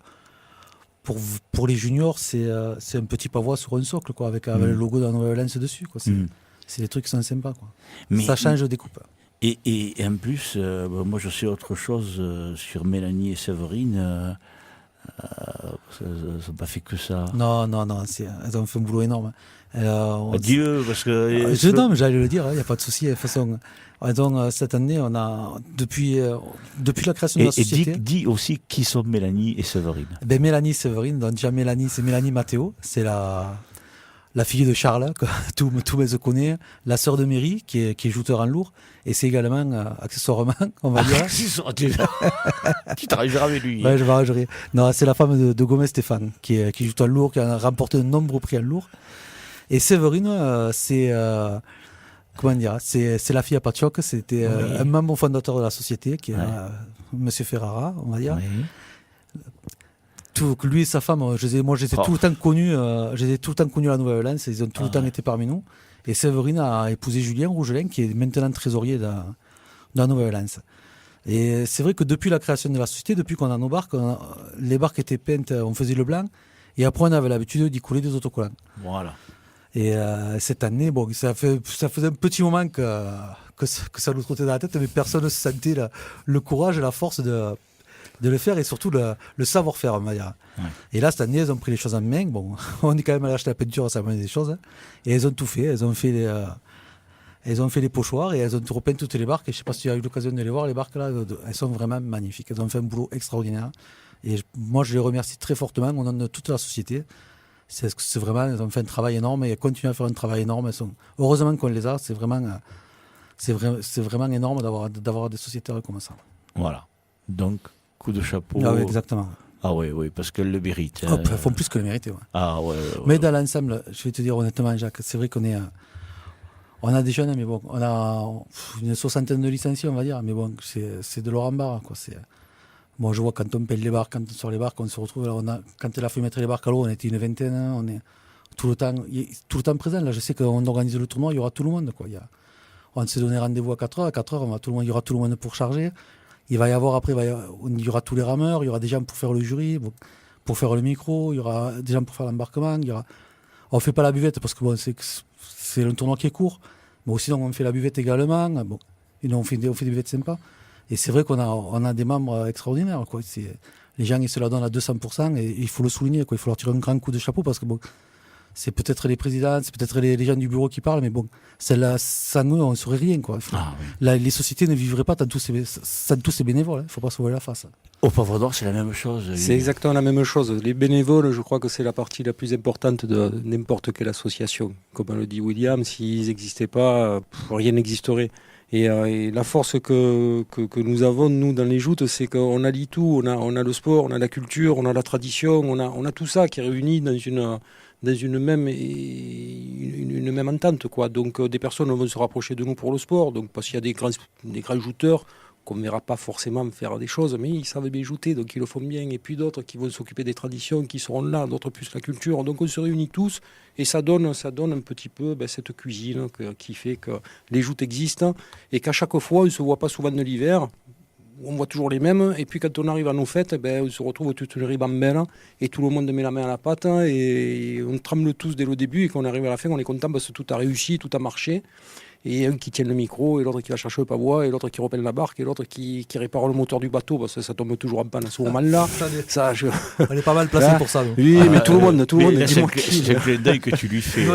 les juniors, c'est un petit pavois sur un socle, quoi, avec le logo de la Nouvelle-Orléans dessus. Quoi. C'est des trucs qui sont sympas. Quoi. Mais, ça change des coupes. Et en plus, moi je sais autre chose sur Mélanie et Séverine. Elles n'ont pas fait que ça. Non, elles ont fait un boulot énorme. Adieu, parce que. Non, mais j'allais le dire, il n'y a pas de souci. De toute façon, cette année, on a, depuis la création de la société. Et dis aussi qui sont Mélanie et Séverine. Mélanie Séverine, donc déjà Mélanie, c'est Mélanie Mathéo, c'est la fille de Charles, que tout le monde connaît, la sœur de Méry, qui est jouteur en lourd, et c'est également, accessoirement, on va dire. Tu t'arriveras avec lui. Ouais, je vais arranger. Non, c'est la femme de Gomez Stéphane, qui joue en lourd, qui a remporté de nombreux prix en lourd. Et Séverine, c'est la fille à Patchoc, c'était un membre fondateur de la société, qui est Monsieur Ferrara, on va dire. Oui. Lui et sa femme, je les ai tout le temps connus, à la Nouvelle-Orléans, ils ont tout le temps été parmi nous. Et Séverine a épousé Julien Rougelin, qui est maintenant trésorier de la Nouvelle-Orléans. Et c'est vrai que depuis la création de la société, depuis qu'on a nos barques, les barques étaient peintes, on faisait le blanc, et après on avait l'habitude d'y coller des autocollants. Voilà. Et cette année, bon, ça faisait un petit moment que ça nous trottait dans la tête, mais personne ne sentait le courage et la force de le faire, et surtout le savoir-faire, on va dire. Ouais. Et là, cette année, elles ont pris les choses en main. Bon, on est quand même allé acheter la peinture, ça m'a des choses. Hein. Et elles ont tout fait. Elles ont fait les pochoirs et elles ont repeint toutes les barques. Et je ne sais pas si tu as eu l'occasion de les voir, les barques là, elles sont vraiment magnifiques. Elles ont fait un boulot extraordinaire. Et moi, je les remercie très fortement au nom de toute la société. C'est vraiment, elles ont fait un travail énorme et elles continuent à faire un travail énorme. Heureusement qu'on les a. C'est vraiment énorme d'avoir des sociétaires comme ça. Voilà. Donc, coup de chapeau. Ah oui, exactement. Ah oui, parce qu'elles le méritent. Elles font plus que le mériter. Ouais. Ah ouais. Mais dans l'ensemble, je vais te dire honnêtement, Jacques, c'est vrai qu'on est... on a des jeunes, mais bon, on a une soixantaine de licenciés, on va dire, mais bon, c'est de l'or en barre, quoi. Bon, je vois quand on pèle les barques, quand on sort les barques, on se retrouve, là, quand elle a fait mettre les barques à l'eau, on était une vingtaine, hein, on est tout le temps présent. Là, je sais qu'on organise le tournoi, il y aura tout le monde, quoi. On s'est donné rendez-vous à 4h, il y aura tout le monde pour charger. Il va y avoir après, il y aura tous les rameurs, il y aura des gens pour faire le jury, pour faire le micro, il y aura des gens pour faire l'embarquement. On ne fait pas la buvette parce que bon, c'est un tournoi qui est court, mais aussi on fait la buvette également. Bon, on fait des buvettes sympas. Et c'est vrai qu'on a des membres extraordinaires, quoi. Les gens ils se la donnent à 200% et il faut le souligner, quoi. Il faut leur tirer un grand coup de chapeau parce que bon, c'est peut-être les présidents, c'est peut-être les gens du bureau qui parlent, mais bon, celle-là, sans eux, on ne saurait rien, quoi. Là, les sociétés ne vivraient pas sans tous ces bénévoles. Il ne faut pas se voiler la face. Au Poivre d'Or, c'est la même chose. C'est exactement la même chose. Les bénévoles, je crois que c'est la partie la plus importante de n'importe quelle association. Comme le dit William, s'ils n'existaient pas, rien n'existerait. Et la force que nous avons, nous, dans les joutes, c'est qu'on allie tout. On a le sport, on a la culture, on a la tradition, on a tout ça qui est réuni dans une même entente, quoi. Donc des personnes vont se rapprocher de nous pour le sport, donc parce qu'il y a des grands jouteurs qu'on ne verra pas forcément faire des choses, mais ils savent bien jouter, donc ils le font bien. Et puis d'autres qui vont s'occuper des traditions, qui seront là, d'autres plus la culture. Donc on se réunit tous et ça donne un petit peu cette cuisine qui fait que les joutes existent et qu'à chaque fois on ne se voit pas souvent de l'hiver. On voit toujours les mêmes, et puis quand on arrive à nos fêtes, on se retrouve toute une ribambelle, et tout le monde met la main à la pâte, et on tremble tous dès le début, et quand on arrive à la fin, on est content parce que tout a réussi, tout a marché. Et un qui tient le micro, et l'autre qui va chercher le pavois, et l'autre qui repelle la barque, et l'autre qui répare le moteur du bateau, parce que ça tombe toujours en panne à ce moment-là. On est pas mal placé pour ça. Donc. Oui, mais tout le monde c'est un clin d'œil que tu lui fais.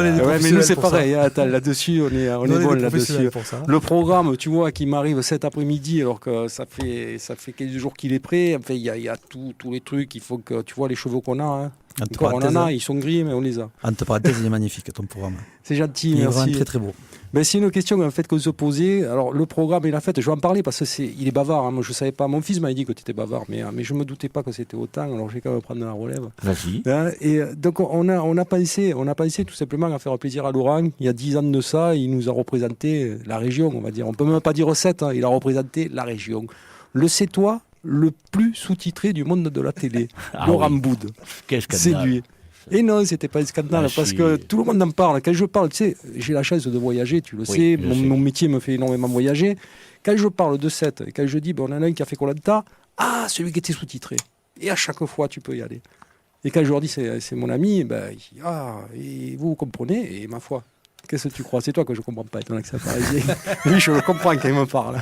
Mais nous, c'est pareil. Attends, là-dessus, on est bon là-dessus. Le programme, tu vois, qui m'arrive cet après-midi, alors que ça fait quelques jours qu'il est prêt. Enfin, il y a tous les trucs. Il faut que tu vois les chevaux qu'on a. Hein. Encore, on en a, ils sont gris, mais on les a. Entre parenthèses, il est magnifique ton programme. C'est gentil, il est merci. vraiment très très beau. Ben, c'est une question en fait qu'on se posait. Alors le programme et la fête, je vais en parler parce que il est bavard. Hein. Moi je savais pas. Mon fils m'avait dit que tu étais bavard, mais je me doutais pas que c'était autant. Alors j'ai quand même prendre la relève. Vas-y. Et donc on a pensé tout simplement à faire plaisir à Laurent. Il y a 10 ans de ça, il nous a représenté la région, on va dire. On peut même pas dire 7. Hein. Il a représenté la région. Le C'est-toi, le plus sous-titré du monde de la télé. Laurent Boud. Quel scandale. C'est lui. Et non, c'était pas un scandale, parce que tout le monde en parle. Quand je parle, tu sais, j'ai la chance de voyager, tu le sais, mon métier me fait énormément voyager. Quand je parle de 7, quand je dis, on en a un qui a fait Koh-Lanta, celui qui était sous-titré. Et à chaque fois, tu peux y aller. Et quand je leur dis, c'est mon ami, il dit, et vous comprenez, et ma foi. Qu'est-ce que tu crois? C'est toi que je ne comprends pas, ton accent parisien. Oui, je le comprends quand il me parle.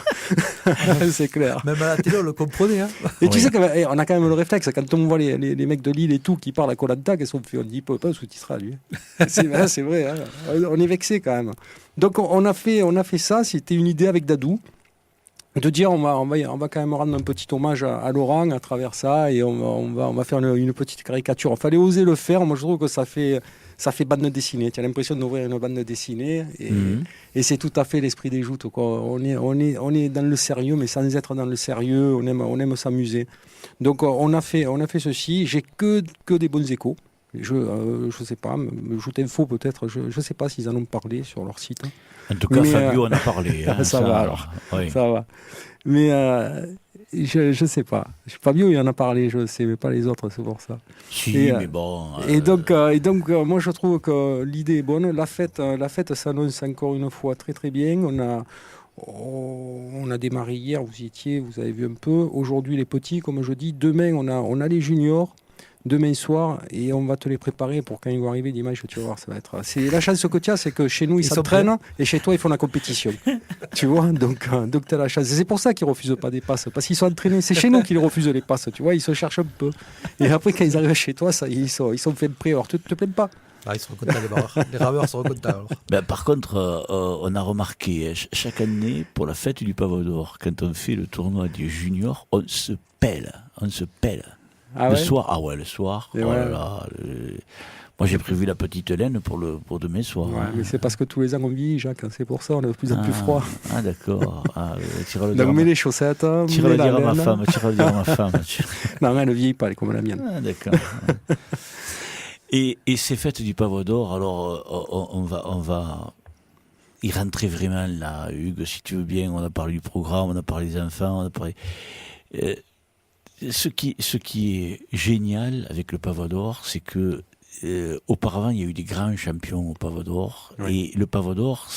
C'est clair. Même à la télé, on le comprenait. Hein. Et tu sais qu'on a quand même le réflexe, quand on voit les mecs de Lille et tout qui parlent à Koh-Lanta, qu'est-ce qu'on fait? On dit, il ne peut pas sous-titrer à lui. C'est vrai, hein. On est vexé quand même. Donc on a fait ça, c'était une idée avec Dadou, de dire on va quand même rendre un petit hommage à Laurent à travers ça, et on va faire une petite caricature. Il fallait oser le faire, moi je trouve que ça fait bande dessinée. Tu as l'impression d'ouvrir une bande dessinée et c'est tout à fait l'esprit des joutes, quoi. On est dans le sérieux, mais sans être dans le sérieux. On aime s'amuser. Donc on a fait ceci. J'ai que des bons échos. Je sais pas, Joute Info peut-être. Je sais pas s'ils en ont parlé sur leur site. En tout cas, Fabio en a parlé. Hein, ça va alors. Oui. Ça va. Mais je sais pas. Fabio il en a parlé, je sais, mais pas les autres, c'est pour ça. Si, mais bon. Et donc moi je trouve que l'idée est bonne. La fête s'annonce encore une fois très très bien. On a démarré hier, vous y étiez, vous avez vu un peu. Aujourd'hui les petits, comme je dis. Demain on a les juniors. Demain soir, et on va te les préparer pour quand ils vont arriver dimanche, tu vas voir, ça va être... C'est la chance que tu as, c'est que chez nous, ils s'entraînent, et chez toi, ils font la compétition. Tu vois, donc tu as la chance. Et c'est pour ça qu'ils ne refusent pas des passes, parce qu'ils sont entraînés. C'est chez nous qu'ils refusent les passes, tu vois, ils se cherchent un peu. Et après, quand ils arrivent chez toi, ça, ils sont faits prêts. Alors, tu ne te plains pas. Ils seront contents, les rameurs seront contents. Par contre, on a remarqué, chaque année, pour la fête du Poivre d'Or, quand on fait le tournoi des juniors, on se pèle. Ah le ouais soir, le soir. Oh là là, Moi, j'ai prévu la petite laine pour demain soir. Ouais, mais c'est parce que tous les ans on vieillit, Jacques, c'est pour ça, on est de plus en plus froid. Ah, d'accord. Donc on met les chaussettes, on tire met le dire la à ma laine. femme. Tire le dire à ma femme. Non, elle ne vieillit pas, elle est comme la mienne. Ah, d'accord. Et ces fêtes du Pavot d'Or, alors on va y rentrer vraiment là, Hugues, si tu veux bien. On a parlé du programme, on a parlé des enfants, on a parlé. Ce qui est génial avec le Pavot d'Or, c'est que auparavant il y a eu des grands champions au Pavot d'Or, Oui. et le Pavot d'Or,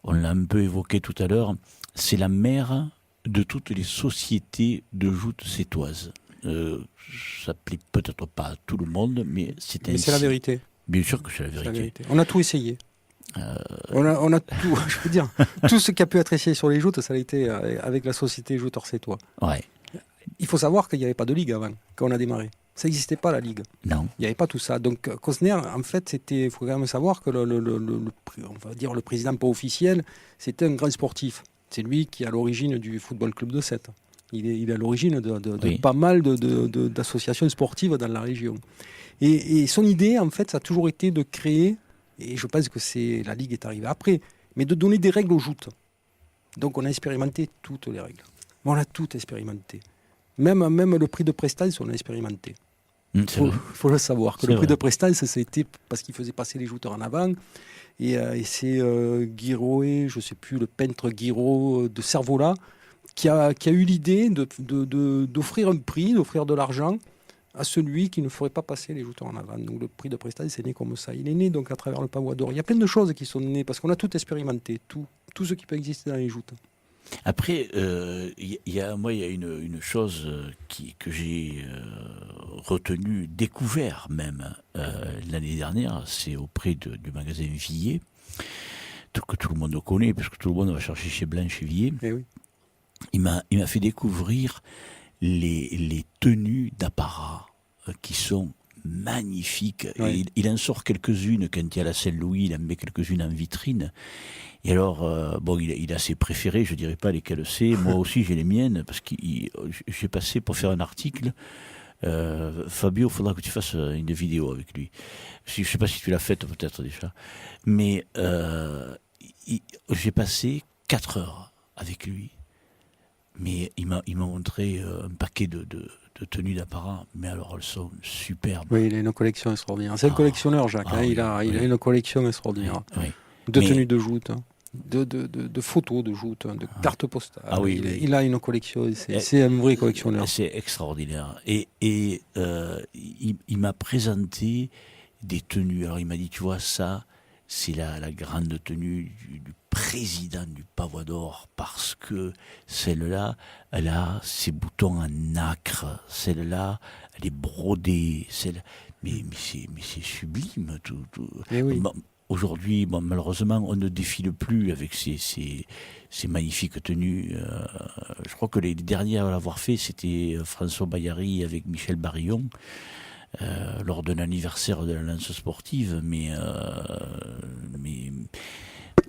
on l'a un peu évoqué tout à l'heure, c'est la mère de toutes les sociétés de joutes sétoises. Ça plaît peut-être pas à tout le monde, mais c'est ainsi. Mais c'est la vérité. Bien sûr que c'est la C'est vérité. la vérité. On a tout essayé. On a tout, je peux dire, tout ce qui a pu être essayé sur les joutes, ça a été avec la société Joutes Orsétois. Ouais. Il faut savoir qu'il n'y avait pas de ligue avant, quand on a démarré. Ça n'existait pas, la ligue. Non. Il n'y avait pas tout ça. Donc, Cosner, en fait, il faut quand même savoir que on va dire le président pas officiel, c'était un grand sportif. C'est lui qui est à l'origine du Football Club de Sète. Il est à l'origine de Oui. pas mal d'associations sportives dans la région. Et son idée, en fait, ça a toujours été de créer, et je pense que la ligue est arrivée après, mais de donner des règles aux joutes. Donc, on a expérimenté toutes les règles. On a tout expérimenté. Même le prix de prestance, on a expérimenté. Il C'est vrai. faut le savoir, que C'est le prix vrai. de prestance, c'était parce qu'il faisait passer les jouteurs en avant. Et c'est Guiraud, je ne sais plus, le peintre Guiraud de Cervola, qui a eu l'idée d'offrir un prix, d'offrir de l'argent à celui qui ne ferait pas passer les jouteurs en avant. Donc le prix de prestance, c'est né comme ça. Il est né donc à travers le Pavot d'Or. Il y a plein de choses qui sont nées, parce qu'on a tout expérimenté, tout ce qui peut exister dans les joutes. Après, il y a une chose que j'ai retenue, découvert même l'année dernière, c'est auprès du magasin Villiers, que tout le monde connaît, parce que tout le monde va chercher chez Blanche et Villiers. Eh oui. Il m'a fait découvrir les tenues d'apparat qui sont magnifiques. Oui. Et il en sort quelques-unes quand il y a la Saint-Louis, il en met quelques-unes en vitrine. Et alors, bon, il a ses préférés, je dirais pas lesquels c'est. Moi aussi, j'ai les miennes, parce que j'ai passé pour faire un article. Fabio, il faudra que tu fasses une vidéo avec lui. Je ne sais pas si tu l'as faite peut-être déjà. Mais j'ai passé 4 heures avec lui. Mais il m'a montré un paquet de tenues d'apparat, mais alors elles sont superbes. Oui, il a une collection extraordinaire. C'est un collectionneur, Jacques. Ah, il a une collection extraordinaire. Oui. De Mais- tenues de joutes, de photos de joutes, de cartes postales. Ah oui, oui. Il a une collection, c'est un vrai collectionneur. C'est extraordinaire. Et il m'a présenté des tenues. Alors il m'a dit, tu vois, ça, c'est la grande tenue du président du Pavot d'Or, parce que celle-là, elle a ses boutons en nacre. Celle-là, elle est brodée. Mais c'est sublime. Tout. Eh oui. Bon, aujourd'hui, bon, malheureusement, on ne défile plus avec ces magnifiques tenues. Je crois que les derniers à l'avoir fait, c'était François Bailly avec Michel Barillon, lors d'un anniversaire de la lance sportive. Mais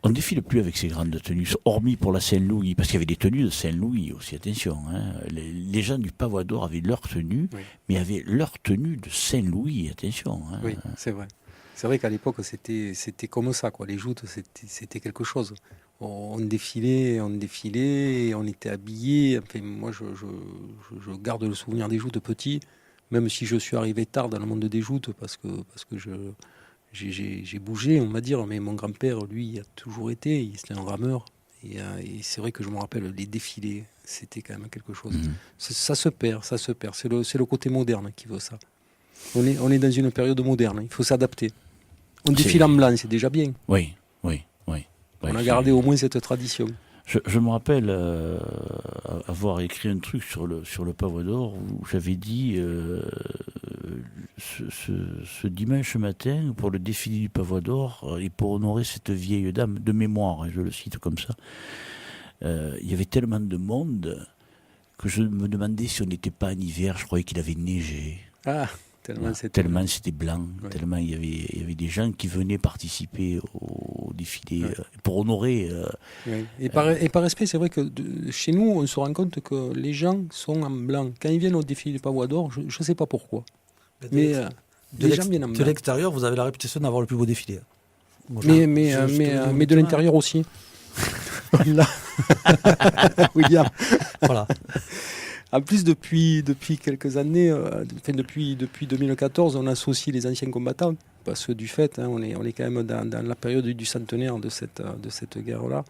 on ne défile plus avec ces grandes tenues, hormis pour la Saint-Louis, parce qu'il y avait des tenues de Saint-Louis aussi, attention. Hein. Les gens du Pavot d'Or avaient leur tenue, Oui. mais avaient leur tenue de Saint-Louis, attention. Hein. Oui, c'est vrai. C'est vrai qu'à l'époque, c'était comme ça, quoi. Les joutes, c'était quelque chose. On défilait, on était habillés. Enfin, moi, je garde le souvenir des joutes petits, même si je suis arrivé tard dans le monde des joutes, parce que j'ai bougé, on va dire. Mais mon grand-père, lui, il a toujours été. C'était un rameur. Et c'est vrai que je me rappelle les défilés. C'était quand même quelque chose. Mhm. Ça se perd. C'est le côté moderne qui veut ça. On est dans une période moderne, il faut s'adapter. On défile en blanc, c'est déjà bien. Oui. On a c'est- gardé au moins cette tradition. Je me rappelle avoir écrit un truc sur le Pavot d'Or où j'avais dit ce dimanche matin, pour le défilé du Pavot d'Or, et pour honorer cette vieille dame de mémoire, hein, je le cite comme ça, il y avait tellement de monde que je me demandais si on n'était pas en hiver. Je croyais qu'il avait neigé. Ah, tellement C'était blanc, Ouais. tellement il y avait des gens qui venaient participer au défilé Ouais. pour honorer. oui. Et par respect, c'est vrai que chez nous, on se rend compte que les gens sont en blanc. Quand ils viennent au défilé du Pavot d'Or, je ne sais pas pourquoi. Mais De l'extérieur, vous avez la réputation d'avoir le plus beau défilé. Moi, mais de l'intérieur aussi. William. Voilà. En plus, depuis quelques années, depuis 2014, on associe les anciens combattants, parce que du fait, on est quand même dans la période du centenaire de cette guerre-là.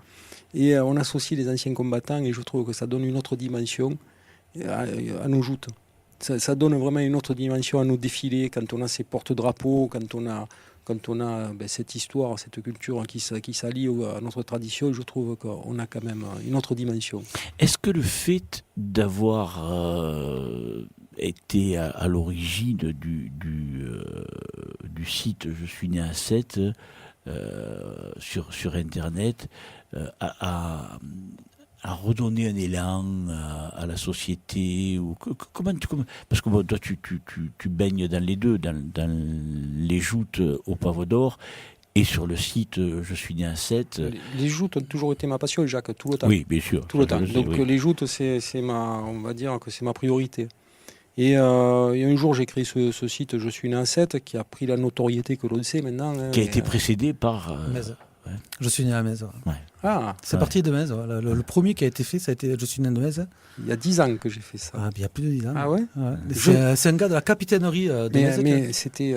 Et on associe les anciens combattants, et je trouve que ça donne une autre dimension à nos joutes. Ça donne vraiment une autre dimension à nos défilés, quand on a ces porte-drapeaux, quand on a cette histoire, cette culture qui s'allie à notre tradition. Je trouve qu'on a quand même une autre dimension. Est-ce que le fait d'avoir été à l'origine du site Je suis né à 7 sur Internet a redonné un élan à la société parce que toi tu baignes dans les deux, dans les joutes au Pavot d'Or et sur le site Je suis né à 7. Les joutes ont toujours été ma passion, Jacques, tout le temps. Oui, bien sûr. Tout le temps. Donc les joutes, on va dire que c'est ma priorité. Et un jour, j'ai créé ce site Je suis né à 7 qui a pris la notoriété que l'on sait maintenant. Qui a été précédé par... Metz. Ouais. Je suis né à Metz. Ouais. Ah, c'est parti de Metz. Ouais. Le premier qui a été fait, ça a été Je suis né de Metz. Il y a 10 ans que j'ai fait ça. Il y a plus de 10 ans. Ah ouais, C'est un gars de la capitainerie de Metz. Mais c'était...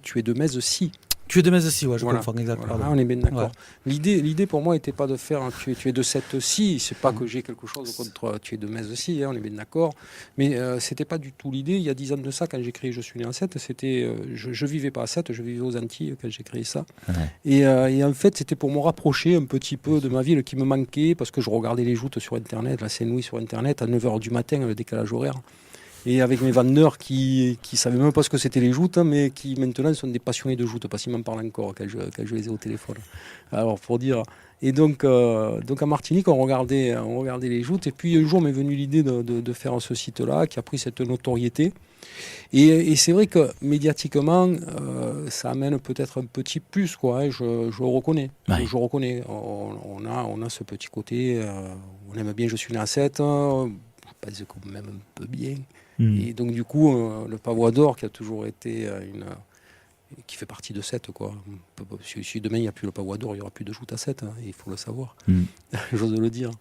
tu es de Metz aussi. Tu es de Metz aussi, je comprends exactement. Voilà. Ah, on est bien d'accord. Ouais. L'idée pour moi n'était pas de faire tu es de cette aussi, c'est pas que j'ai quelque chose contre tu es de Metz aussi, on est bien d'accord. Mais c'était pas du tout l'idée. Il y a 10 ans de ça, quand j'ai créé Je suis né à 7, c'était, je vivais pas à 7, je vivais aux Antilles quand j'ai créé ça. Ouais. Et en fait, c'était pour me rapprocher un petit peu de ma ville qui me manquait, parce que je regardais les joutes sur Internet, la Saint-Louis sur Internet, à 9h du matin, le décalage horaire. Et avec mes vendeurs qui savaient même pas ce que c'était les joutes, mais qui maintenant sont des passionnés de joutes, parce qu'ils m'en parlent encore quand je les ai au téléphone. Alors pour dire. Et donc à Martinique, on regardait les joutes. Et puis un jour m'est venue l'idée de faire ce site-là, qui a pris cette notoriété. Et c'est vrai que médiatiquement, ça amène peut-être un petit plus, quoi. Hein, je le reconnais. Ouais. Je reconnais. On a ce petit côté. On aime bien Je suis né à 7. Je pense qu'on m'aime un peu bien. Et donc du coup, le Pavot d'Or qui a toujours été qui fait partie de 7, quoi. Si demain il n'y a plus le Pavot d'Or, il n'y aura plus de joute à 7, hein, il faut le savoir. J'ose le dire.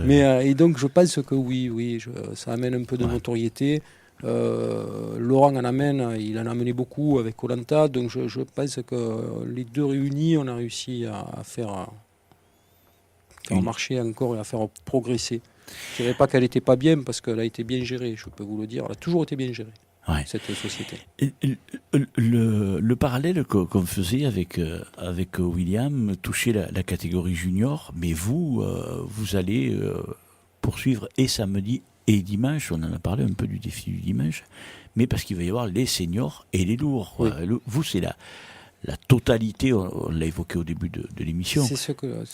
Mais et donc je pense que oui, ça amène un peu de notoriété. Laurent en amène, il en a amené beaucoup avec Koh Lanta, donc je pense que les deux réunis, on a réussi à faire marcher encore et à faire progresser. Je ne dirais pas qu'elle n'était pas bien, parce qu'elle a été bien gérée, je peux vous le dire. Elle a toujours été bien gérée, cette société. Le parallèle qu'on faisait avec William touchait la catégorie junior, mais vous allez poursuivre et samedi et dimanche, on en a parlé un peu du défi du dimanche, mais parce qu'il va y avoir les seniors et les lourds. Oui. Vous, c'est la totalité, on l'a évoqué au début de l'émission,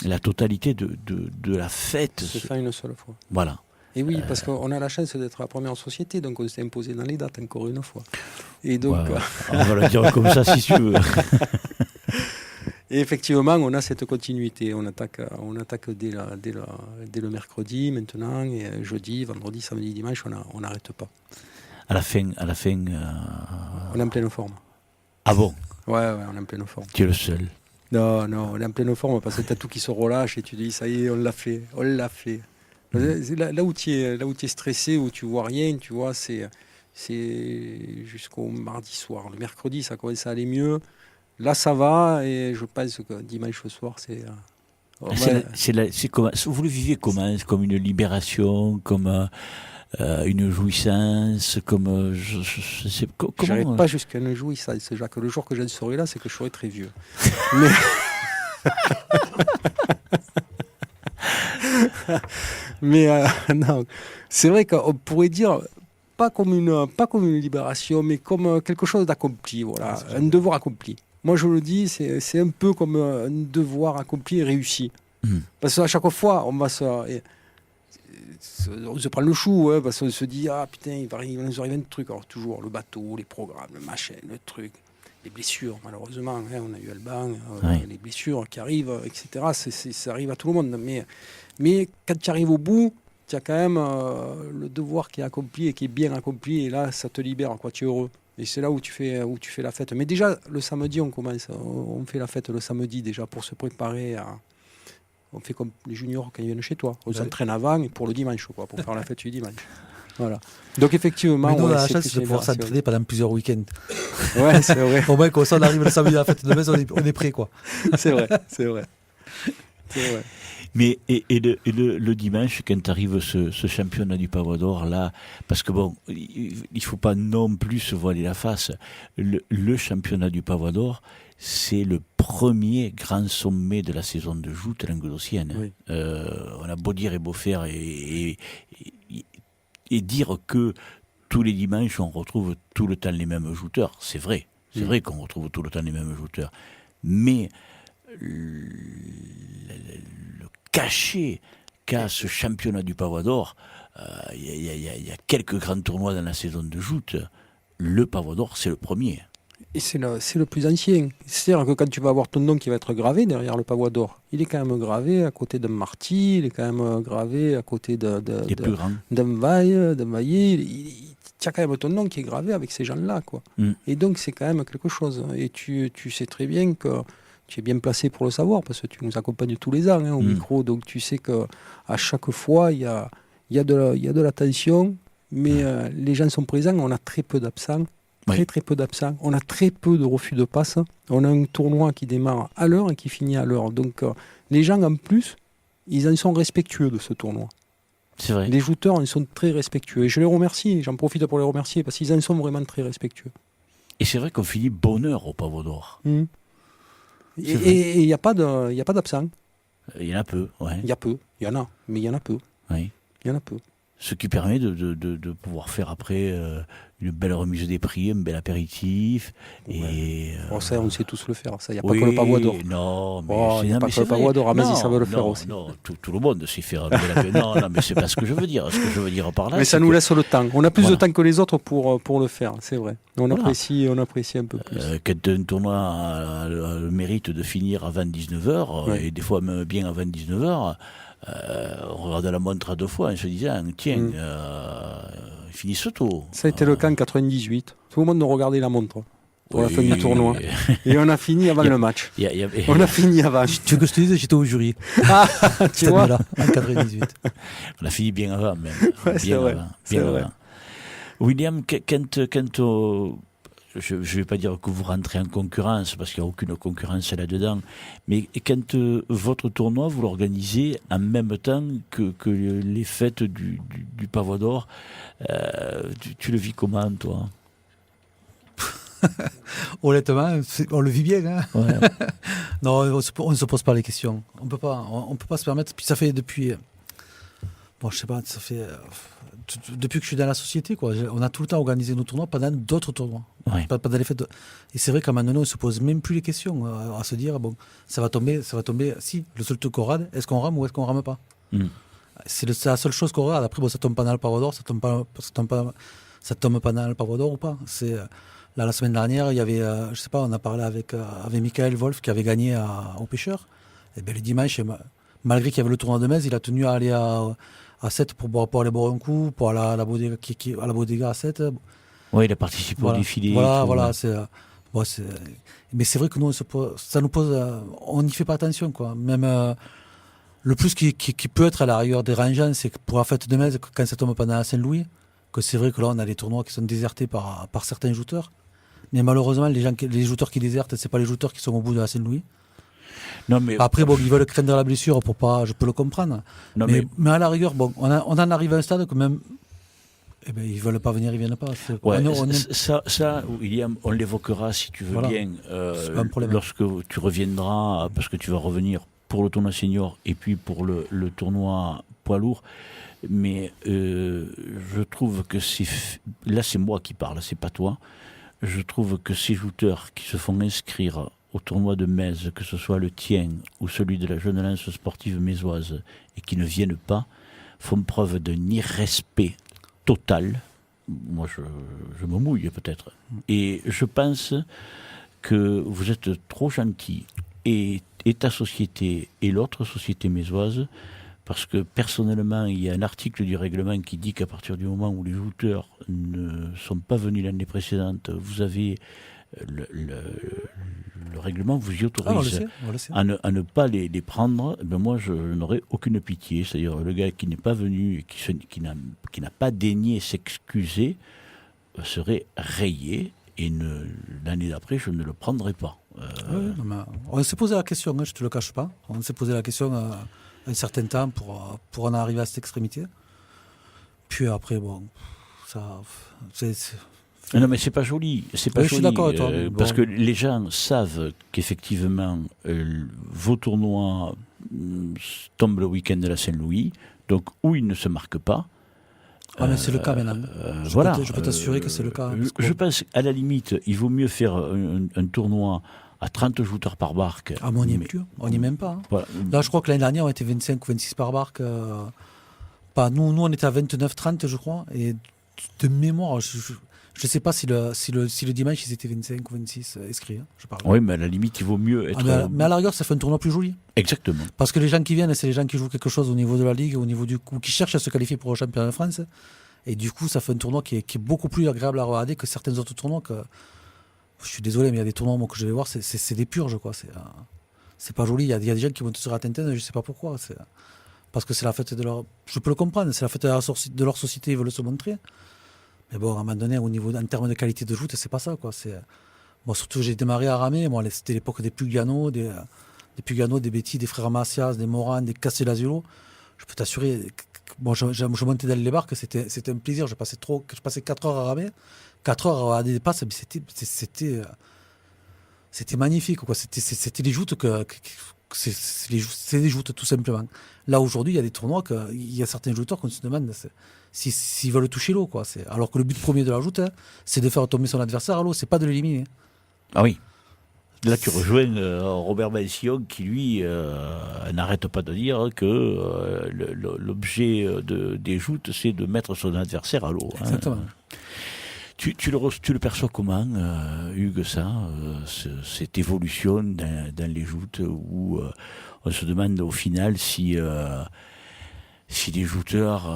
la totalité de la fête. C'est fait une seule fois. Voilà. Et oui, parce qu'on a la chance d'être la première société, donc on s'est imposé dans les dates encore une fois. Et donc, on va le dire comme ça si tu veux. Et effectivement, on a cette continuité. On attaque dès le mercredi maintenant, et jeudi, vendredi, samedi, dimanche, on n'arrête pas. À la fin. On est en pleine forme. Ah bon? Ouais, on est en pleine forme. Tu es le seul. Non, on est en pleine forme parce que tu as tout qui se relâche et tu dis, ça y est, on l'a fait. Là où tu es stressé, où tu vois rien, tu vois, c'est jusqu'au mardi soir. Le mercredi, ça commence à aller mieux. Là, ça va, et je pense que dimanche soir, c'est... Vous le vivez comment? Comme une libération, comme... une jouissance, comme je sais comment. J'arrive pas jusqu'à une jouissance, Jacques. Le jour que j'en serai là, c'est que je serai très vieux. Mais non, c'est vrai qu'on pourrait dire pas comme une libération, mais comme quelque chose d'accompli. Voilà, un devoir accompli. Moi, je le dis, c'est un peu comme un devoir accompli et réussi. Parce qu'à chaque fois, on se prend le chou, parce qu'on se dit, ah putain, il va nous arriver un truc. Alors toujours le bateau, les programmes, le machin, le truc, les blessures, malheureusement, on a eu Alban, les blessures qui arrivent, etc. Ça arrive à tout le monde. Mais quand tu arrives au bout, tu as quand même le devoir qui est accompli et qui est bien accompli, et là, ça te libère, quoi, tu es heureux. Et c'est là où tu fais la fête. Mais déjà, le samedi, on fait la fête le samedi déjà pour se préparer à... On fait comme les juniors quand ils viennent chez toi. On s'entraîne avant et pour le dimanche, quoi, pour faire la fête du dimanche. Voilà. Donc effectivement, mais nous, on a la c'est chance de pouvoir s'entraîner pendant plusieurs week-ends. Ouais, c'est vrai. Au moins, quand on arrive le samedi à la fête de Metz, on est prêt, quoi. C'est vrai. C'est vrai. Mais le dimanche, quand arrive ce championnat du Pavois d'Or, là, parce que bon, il faut pas non plus se voiler la face. Le championnat du Pavois d'Or, c'est le premier grand sommet de la saison de joute languedocienne. Oui. On a beau dire et beau faire et dire que tous les dimanches on retrouve tout le temps les mêmes jouteurs. C'est vrai. C'est vrai qu'on retrouve tout le temps les mêmes jouteurs. Mais le cachet qu'a ce championnat du Pavois d'Or, il y a quelques grands tournois dans la saison de joute. Le Pavois d'Or, c'est le premier. Et c'est le plus ancien. C'est-à-dire que quand tu vas avoir ton nom qui va être gravé derrière le Pavois d'Or, il est quand même gravé à côté d'un Marty, il est quand même gravé à côté d'un Vaillé. Tu as quand même ton nom qui est gravé avec ces gens-là, quoi. Et donc c'est quand même quelque chose. Et tu sais très bien que tu es bien placé pour le savoir parce que tu nous accompagnes tous les ans au micro. Donc tu sais qu'à chaque fois, il y a de la tension, mais les gens sont présents. On a très peu d'absents. Très peu d'absents. On a très peu de refus de passe. On a un tournoi qui démarre à l'heure et qui finit à l'heure. Donc les gens, en plus, ils en sont respectueux de ce tournoi. C'est vrai. Les jouteurs en sont très respectueux. Et je les remercie, j'en profite pour les remercier, parce qu'ils en sont vraiment très respectueux. Et c'est vrai qu'on finit bonheur au Pavois d'Or. Et il n'y a pas d'absents. Il y en a peu, ouais. Il y en a, mais il y en a peu. Oui. Il y en a peu. Ce qui permet de pouvoir faire après une belle remise des prix, un bel apéritif. Et, ça, on sait tous le faire. Ça, il n'y a pas que le Pavois d'Or. Non, mais il n'y a pas que le Pavois d'Or. Amézi, ça veut le faire aussi. Non, tout le monde sait faire un bel apéritif. Non, mais c'est pas ce que je veux dire. Ce que je veux dire par là. Mais ça nous laisse le temps. On a plus de temps que les autres pour le faire, c'est vrai. On apprécie un peu plus. Quand un tournoi a le mérite de finir avant 19h, et des fois même bien avant 19h, on regarde la montre à 2 fois en se disant tiens, ils finissent tôt. Ça a été le cas en 98. Tout le monde nous regardait la montre pour la fin du tournoi. Et on a fini avant le match. On a fini avant. Tu veux que je te dise, j'étais au jury. Tu vois là, en 98. On a fini bien avant même. C'est vrai. William, quand je ne vais pas dire que vous rentrez en concurrence, parce qu'il n'y a aucune concurrence là-dedans, mais quand votre tournoi, vous l'organisez en même temps que les fêtes du Pavois d'Or, tu le vis comment, toi? Honnêtement, on le vit bien. Hein. Ouais. Non, on ne se pose pas les questions. On peut pas se permettre. Puis ça fait depuis... Bon, je sais pas, ça fait... Depuis que je suis dans la société, quoi, on a tout le temps organisé nos tournois pendant d'autres tournois. Ouais. Pas dans les fêtes. Et c'est vrai qu'à un moment donné, on ne se pose même plus les questions à se dire, bon, ça va tomber. Si, le seul truc qu'on rate, est-ce qu'on rame ou est-ce qu'on rame pas? C'est la seule chose qu'on rate. Après, bon, ça tombe pas dans le Pavois d'Or, ça tombe pas dans le Pavois d'Or ou pas. C'est... Là, la semaine dernière, il y avait, je sais pas, on a parlé avec Michael Wolf qui avait gagné au Pêcheur. Et bien le dimanche, malgré qu'il y avait le tournoi de Metz, il a tenu à aller à 7 pour aller boire un coup, pour aller à la bodega à 7. Oui, il a participé au défilé. Voilà. Mais c'est vrai que nous, ça nous pose, on n'y fait pas attention, quoi. Même le plus qui peut être à la rigueur dérangeant, c'est que pour la fête de Metz, quand ça tombe pendant la Saint-Louis, que c'est vrai que là, on a des tournois qui sont désertés par certains jouteurs. Mais malheureusement, les jouteurs qui désertent, c'est pas les jouteurs qui sont au bout de la Saint-Louis. Non, mais... Après, bon, ils veulent craindre la blessure pour pas. Je peux le comprendre. Non, mais à la rigueur, bon, on en arrive à un stade que même. Eh ben, ils veulent pas venir, ils viennent pas. Ça, William, on l'évoquera si tu veux bien lorsque tu reviendras, parce que tu vas revenir pour le tournoi senior et puis pour le tournoi poids lourd. Mais je trouve que là, c'est moi qui parle, c'est pas toi. Je trouve que ces jouteurs qui se font inscrire au tournoi de Metz, que ce soit le tien ou celui de la Jeune Lance sportive mésoise, et qui ne viennent pas, font preuve d'un irrespect total. Moi, je me mouille peut-être. Et je pense que vous êtes trop gentil, et ta société et l'autre société mésoise, parce que personnellement, il y a un article du règlement qui dit qu'à partir du moment où les jouteurs ne sont pas venus l'année précédente, vous avez le règlement vous y autorise on le sait. à ne pas les prendre. Ben moi, je n'aurais aucune pitié. C'est-à-dire le gars qui n'est pas venu et qui n'a pas daigné s'excuser serait rayé et l'année d'après, je ne le prendrai pas. Oui, on s'est posé la question, je ne te le cache pas. On s'est posé la question un certain temps pour en arriver à cette extrémité. Puis après, bon, ça... Non, mais c'est pas joli. C'est pas oui, joli. Je suis d'accord avec toi. Parce que les gens savent qu'effectivement, vos tournois tombent le week-end de la Saint-Louis, donc où ils ne se marquent pas. Mais c'est le cas maintenant. Je peux t'assurer que c'est le cas. Je pense qu'à la limite, il vaut mieux faire un tournoi à 30 jouteurs par barque. Ah, mais on n'y est plus. On n'y est même pas. Hein. Voilà. Là, je crois que l'année dernière, on était 25 ou 26 par barque. Nous, on était à 29-30, je crois. Et de mémoire, je ne sais pas si le dimanche, ils étaient 25 ou 26 inscrits. Hein, je parle. Oui, mais à la limite, il vaut mieux être... mais à la rigueur, ça fait un tournoi plus joli. Exactement. Parce que les gens qui viennent, c'est les gens qui jouent quelque chose au niveau de la Ligue, ou qui cherchent à se qualifier pour le championnat de France. Et du coup, ça fait un tournoi qui est beaucoup plus agréable à regarder que certains autres tournois. Je suis désolé, mais il y a des tournois que je vais voir, c'est des purges, quoi. C'est pas joli. Il y a des gens qui montent sur la Tintin, je ne sais pas pourquoi. Parce que c'est la fête de leur... Je peux le comprendre, c'est la fête de leur société, ils veulent se montrer. Mais bon, à un moment donné, en termes de qualité de joute, c'est pas ça, quoi. Bon, surtout, j'ai démarré à ramer. Moi, c'était l'époque des Pugano, des Betty, des frères Macias, des Moran, des Castellazzulo. Je peux t'assurer, bon, je montais dans les barques, c'était un plaisir. Je passais 4 heures à ramer, 4 heures à regarder des passes, mais c'était magnifique, quoi. C'était les joutes c'est des joutes, tout simplement. Là, aujourd'hui, il y a des tournois, il y a certains jouteurs qu'on se demande s'ils veulent toucher l'eau, quoi. Alors que le but premier de la joute, c'est de faire tomber son adversaire à l'eau, c'est pas de l'éliminer. Ah oui. Là, tu rejoins Robert Bensillon qui, lui, n'arrête pas de dire que l'objet des joutes, c'est de mettre son adversaire à l'eau. Exactement. Tu le perçois comment, Hugues, cette évolution dans les joutes où on se demande au final si les jouteurs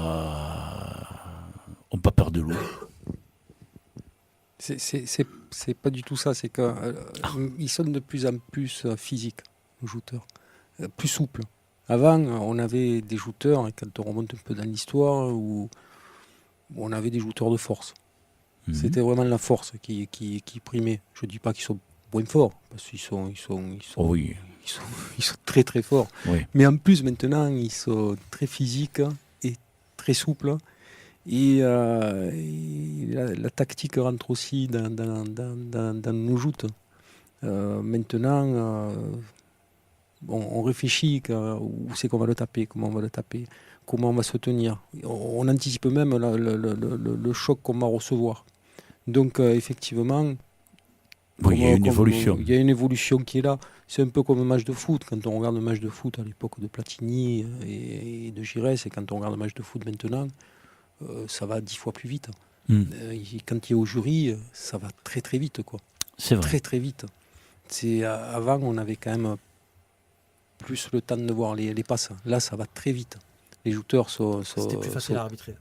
n'ont pas peur de l'eau? C'est pas du tout ça, c'est qu'ils sont de plus en plus physiques, nos jouteurs, plus souples. Avant, on avait des jouteurs, et quand on remonte un peu dans l'histoire, où on avait des jouteurs de force. C'était vraiment la force qui primait. Je ne dis pas qu'ils sont moins forts, parce qu'ils sont très très forts. Oui. Mais en plus, maintenant, ils sont très physiques et très souples. Et la tactique rentre aussi dans nos joutes. Maintenant, on réfléchit où c'est qu'on va le taper, comment on va le taper, comment on va se tenir. On anticipe même le choc qu'on va recevoir. Donc, effectivement, il y a une évolution. Il y a une évolution qui est là. C'est un peu comme un match de foot. Quand on regarde un match de foot à l'époque de Platini et de Giresse, et quand on regarde un match de foot maintenant, ça va 10 fois plus vite. Quand il est au jury, ça va très très vite, quoi. C'est vrai. Très très vite. Avant, on avait quand même plus le temps de voir les passes. Là, ça va très vite. Les jouteurs sont... C'était plus facile à arbitrer.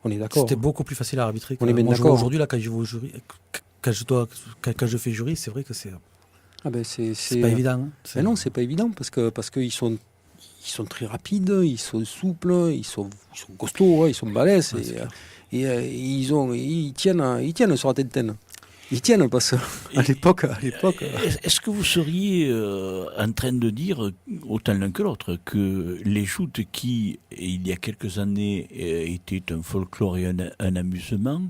On est d'accord. C'était beaucoup plus facile à arbitrer. On est bien d'accord. Aujourd'hui, là, quand je vais au jury, quand je fais jury, c'est vrai que c'est pas évident. Mais non, c'est pas évident parce qu'ils sont très rapides, ils sont souples, ils sont costauds, ils sont balèzes ils tiennent sur la Tintin. Ils tiennent parce qu'à l'époque. Est-ce que vous seriez en train de dire, autant l'un que l'autre, que les joutes qui, il y a quelques années, étaient un folklore et un amusement,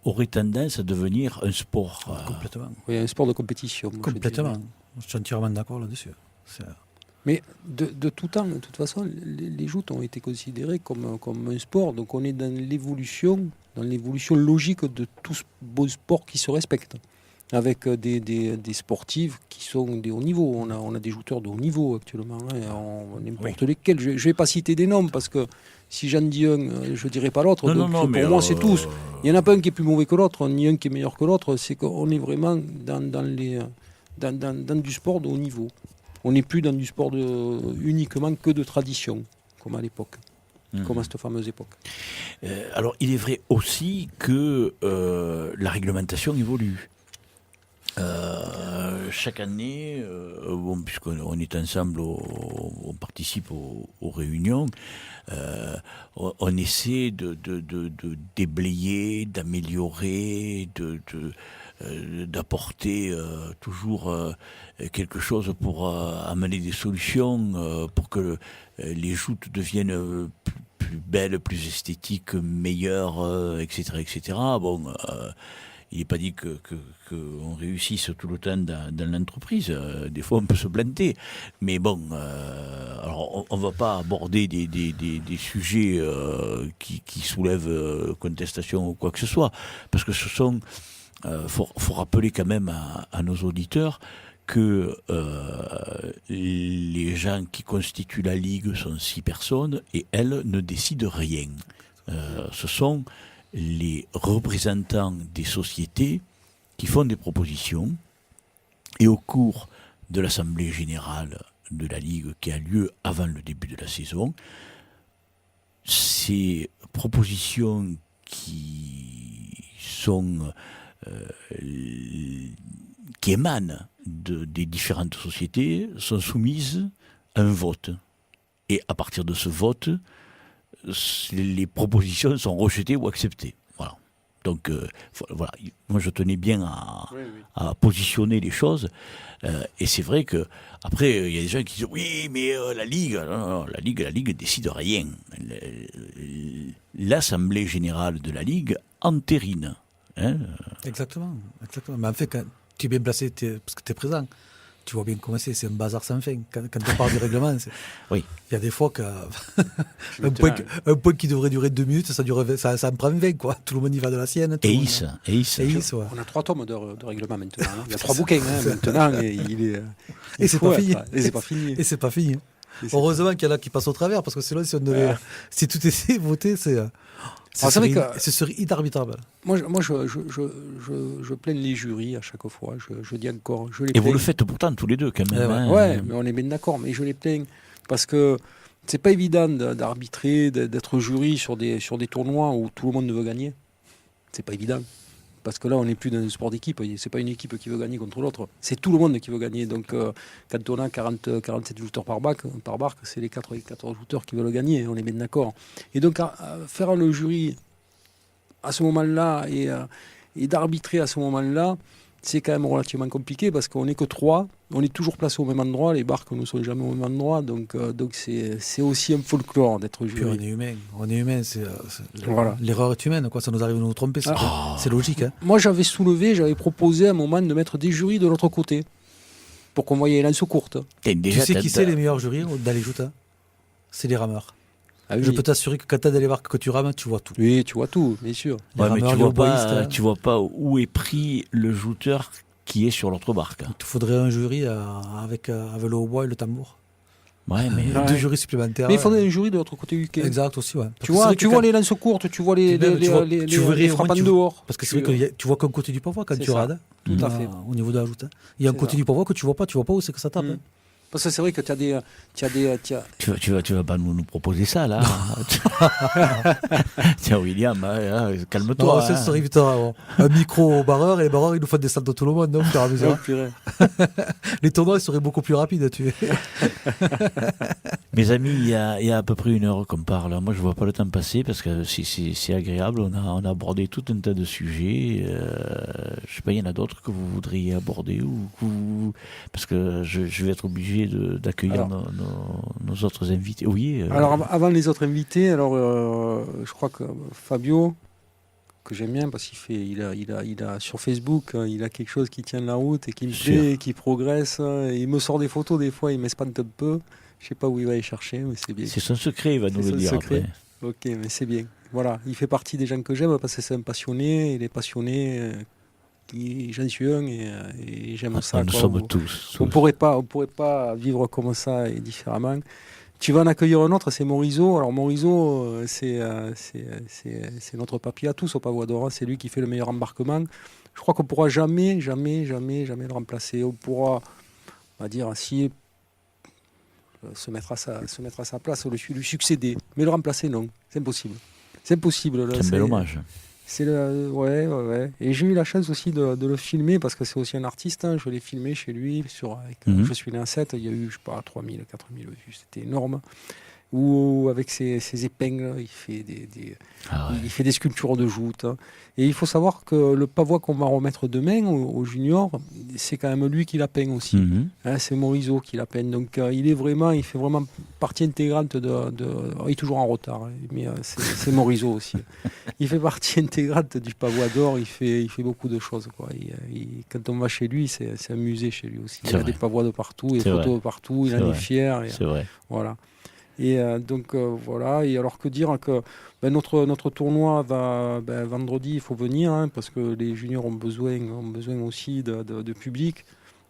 auraient tendance à devenir un sport Complètement. Oui, un sport de compétition. Complètement. Je suis entièrement d'accord là-dessus. Mais de tout temps, de toute façon, les joutes ont été considérées comme un sport. Donc on est dans l'évolution logique de tout beau sport qui se respecte. Avec des sportifs qui sont des hauts niveaux. On a des jouteurs de haut niveau actuellement. N'importe lesquels. Je ne vais pas citer des noms parce que si j'en dis un, je ne dirais pas l'autre. Pour moi, c'est tous. Il n'y en a pas un qui est plus mauvais que l'autre, ni un qui est meilleur que l'autre. C'est qu'on est vraiment dans du sport de haut niveau. On n'est plus dans du sport uniquement que de tradition, comme à l'époque, comme à cette fameuse époque. Alors, il est vrai aussi que la réglementation évolue. Chaque année, puisqu'on est ensemble, on participe aux réunions, on essaie de déblayer, d'améliorer, d'apporter toujours quelque chose pour amener des solutions pour que les joutes deviennent plus belles, plus esthétiques, meilleures, etc., etc. Bon. Il n'est pas dit qu'on réussisse tout le temps dans l'entreprise. Des fois, on peut se planter. Mais bon, alors on ne va pas aborder des sujets qui soulèvent contestation ou quoi que ce soit. Parce que ce sont... faut rappeler quand même à nos auditeurs que les gens qui constituent la Ligue sont 6 personnes et elles ne décident rien. Ce sont les représentants des sociétés qui font des propositions et au cours de l'Assemblée générale de la Ligue qui a lieu avant le début de la saison, ces propositions qui émanent des différentes sociétés sont soumises à un vote. Et à partir de ce vote, les propositions sont rejetées ou acceptées. Voilà. Donc, voilà. Moi, je tenais bien à positionner les choses. Et c'est vrai que après, il y a des gens qui disent oui, mais la Ligue, non, la Ligue décide rien. L'Assemblée générale de la Ligue entérine. Hein. Exactement. Mais en fait, quand tu es bien placé, parce que tu es présent, tu vois bien comment c'est un bazar sans fin. Quand on parle du règlement, oui. Il y a des fois un point qui devrait durer 2 minutes, ça en prend 20, quoi. Tout le monde y va de la sienne. Ouais. On a 3 tomes de règlement maintenant. Hein. Il y a 3 bouquins maintenant. Et c'est pas fini. Et c'est pas fini. Heureusement qu'il y en a qui passent au travers, parce que sinon, si tout était voté, ce serait inarbitrable. Moi, je plains les jurys à chaque fois. Je dis encore. Et vous le faites pourtant tous les deux, quand même. Ouais, mais on est bien d'accord. Mais je les plains parce que c'est pas évident d'arbitrer, d'être jury sur des tournois où tout le monde veut gagner. C'est pas évident. Parce que là, on n'est plus dans un sport d'équipe. C'est pas une équipe qui veut gagner contre l'autre. C'est tout le monde qui veut gagner. Donc, quand on a 47 jouteurs par barque, c'est les 14 jouteurs qui veulent gagner. On est bien d'accord. Et donc, faire le jury à ce moment-là et d'arbitrer à ce moment-là, c'est quand même relativement compliqué parce qu'on n'est que 3. On est toujours placé au même endroit. Les barques ne sont jamais au même endroit. Donc c'est aussi un folklore d'être jury. Puis on est humain. Voilà. L'erreur est humaine. Quoi. Ça nous arrive de nous tromper. C'est logique. Hein. Moi, j'avais proposé à un moment de mettre des jurys de l'autre côté pour qu'on voyait les lances courtes. Tu sais qui c'est les meilleurs jurys dans les joutes? C'est les rameurs. Ah oui. Je peux t'assurer que quand tu as des barques que tu rames, tu vois tout. Oui, tu vois tout, bien sûr. Ouais, mais tu vois pas où est pris le jouteur qui est sur l'autre barque. Il te faudrait un jury avec le hautbois et le tambour. Ouais, mais 2 jurys supplémentaires. Mais il faudrait un jury de l'autre côté du quai. Exact aussi, ouais. Tu vois les lances courtes, tu vois les frappes en dehors. Parce que c'est vrai que tu vois qu'un côté du pavois quand tu rades. Tout à fait. Au niveau de la joute. Il y a un côté du pavois que tu vois pas où c'est que ça tape. Parce que c'est vrai que tu as des... Tu vas pas nous proposer ça, là. Tiens, William, calme-toi. Ça serait vite un micro au barreur et les barreurs, ils nous font descendre tout le monde. Non, les tournois, ils seraient beaucoup plus rapides. Mes amis, il y a à peu près 1 heure qu'on parle. Moi, je vois pas le temps passer parce que c'est agréable. On a abordé tout un tas de sujets. Je sais pas, il y en a d'autres que vous voudriez aborder parce que je vais être obligé d'accueillir nos autres invités. Oui. Alors avant les autres invités, je crois que Fabio, que j'aime bien parce qu'il a sur Facebook, il a quelque chose qui tient la route et qui me plaît, qui progresse. Il me sort des photos des fois, il m'espante un peu. Je sais pas où il va y chercher, mais c'est bien. C'est son secret, il va nous le dire après. Ok, mais c'est bien. Voilà, il fait partie des gens que j'aime parce que c'est un passionné. Il est passionné. J'en suis un et j'aime ça. Nous sommes tous. On pourrait pas vivre comme ça et différemment. Tu vas en accueillir un autre, c'est Morizo. Alors Morizo, c'est notre papy à tous au Pavois d'Oran. C'est lui qui fait le meilleur embarquement. Je crois qu'on pourra jamais le remplacer. On pourra, on va dire, si se mettre à sa place, lui succéder. Mais le remplacer, non, c'est impossible. C'est impossible. Là, C'est un bel hommage. Ouais. Et j'ai eu la chance aussi de le filmer parce que c'est aussi un artiste. Hein. Je l'ai filmé chez lui. Je suis né à 7. Il y a eu, je sais pas, 3000, 4000 vues. C'était énorme. Où avec ses épingles, il fait il fait des sculptures de joutes. Hein. Et il faut savoir que le pavois qu'on va remettre demain au junior, c'est quand même lui qui l'a peint aussi. Hein, c'est Morisot qui l'a peint. Donc il fait vraiment partie intégrante il est toujours en retard, hein, mais c'est Morisot aussi. Il fait partie intégrante du pavois d'or. Il fait beaucoup de choses, quoi. Quand on va chez lui, c'est un musée chez lui aussi. Il a des pavois de partout, des photos de partout. Il en est fier. C'est vrai. Voilà. Et donc voilà, et alors que dire que notre tournoi va vendredi, il faut venir, hein, parce que les juniors ont besoin aussi de public.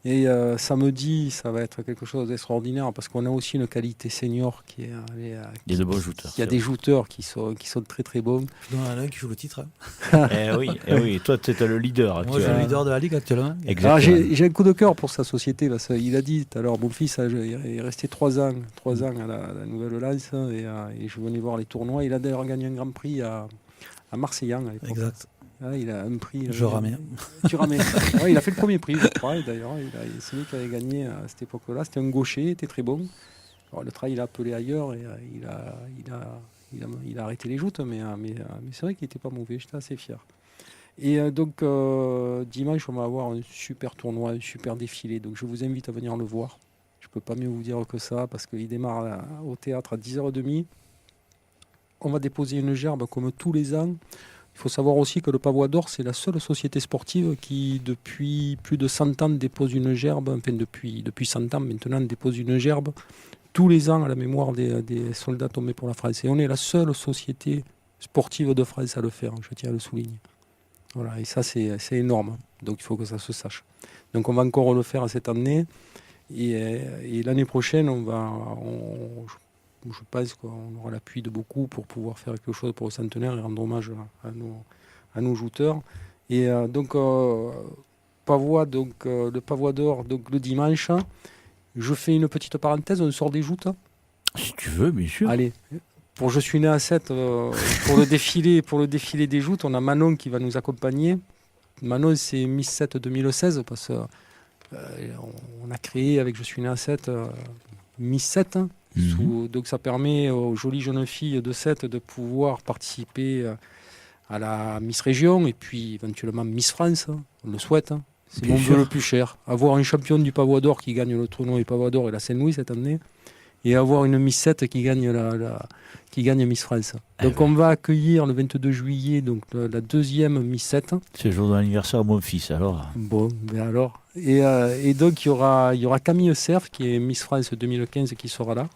Et samedi, ça va être quelque chose d'extraordinaire parce qu'on a aussi une qualité senior qui est. Il y a de bons jouteurs. Il y a des jouteurs qui sont très très bons. Il y en a un qui joue le titre. Oui. Toi, tu es le leader. Moi, je suis le leader de la Ligue actuellement. Alors, j'ai un coup de cœur pour sa société. Parce qu'il a dit tout à l'heure, mon fils est resté 3 ans à la Nouvelle-Lance et je venais voir les tournois. Il a d'ailleurs gagné un grand prix à Marseillan à l'époque. Exact. Ah, il a un prix. Je ramais. Tu ramais. Ouais, il a fait le premier prix, je crois. Et d'ailleurs, c'est lui qui avait gagné à cette époque-là. C'était un gaucher, il était très bon. Alors, le travail, il a appelé ailleurs et il a arrêté les joutes, mais c'est vrai qu'il n'était pas mauvais. J'étais assez fier. Et donc, dimanche, on va avoir un super tournoi, un super défilé. Donc, je vous invite à venir le voir. Je ne peux pas mieux vous dire que ça parce qu'il démarre au théâtre à 10h30. On va déposer une gerbe comme tous les ans. Il faut savoir aussi que le Pavois d'Or, c'est la seule société sportive qui, depuis plus de 100 ans, dépose une gerbe, enfin depuis 100 ans maintenant, dépose une gerbe tous les ans à la mémoire des soldats tombés pour la France. Et on est la seule société sportive de France à le faire, je tiens à le souligner. Voilà, et ça, c'est énorme. Donc il faut que ça se sache. Donc on va encore le faire cette année. Et l'année prochaine, je pense qu'on aura l'appui de beaucoup pour pouvoir faire quelque chose pour le centenaire et rendre hommage à nos jouteurs. Et donc, Pavois, le Pavois d'Or, donc le dimanche, je fais une petite parenthèse, on sort des joutes. Si tu veux, bien sûr. Allez, je suis né à 7, pour le défilé des joutes, on a Manon qui va nous accompagner. Manon, c'est Miss 7 2016, parce qu'on a créé avec Je suis né à 7, Miss 7, hein. Donc ça permet aux jolies jeunes filles de 7 de pouvoir participer à la Miss Région et puis éventuellement Miss France, hein, on le souhaite. Hein. C'est mon vœu le plus cher. Avoir une championne du Pavois d'Or qui gagne le tournoi du Pavois d'Or et la Saint-Louis cette année et avoir une Miss 7 qui gagne Miss France. Donc on va accueillir le 22 juillet donc, la deuxième Miss 7. C'est le jour de l'anniversaire de mon fils alors. Bon, ben alors. Et donc il y aura Camille Cerf qui est Miss France 2015 qui sera là.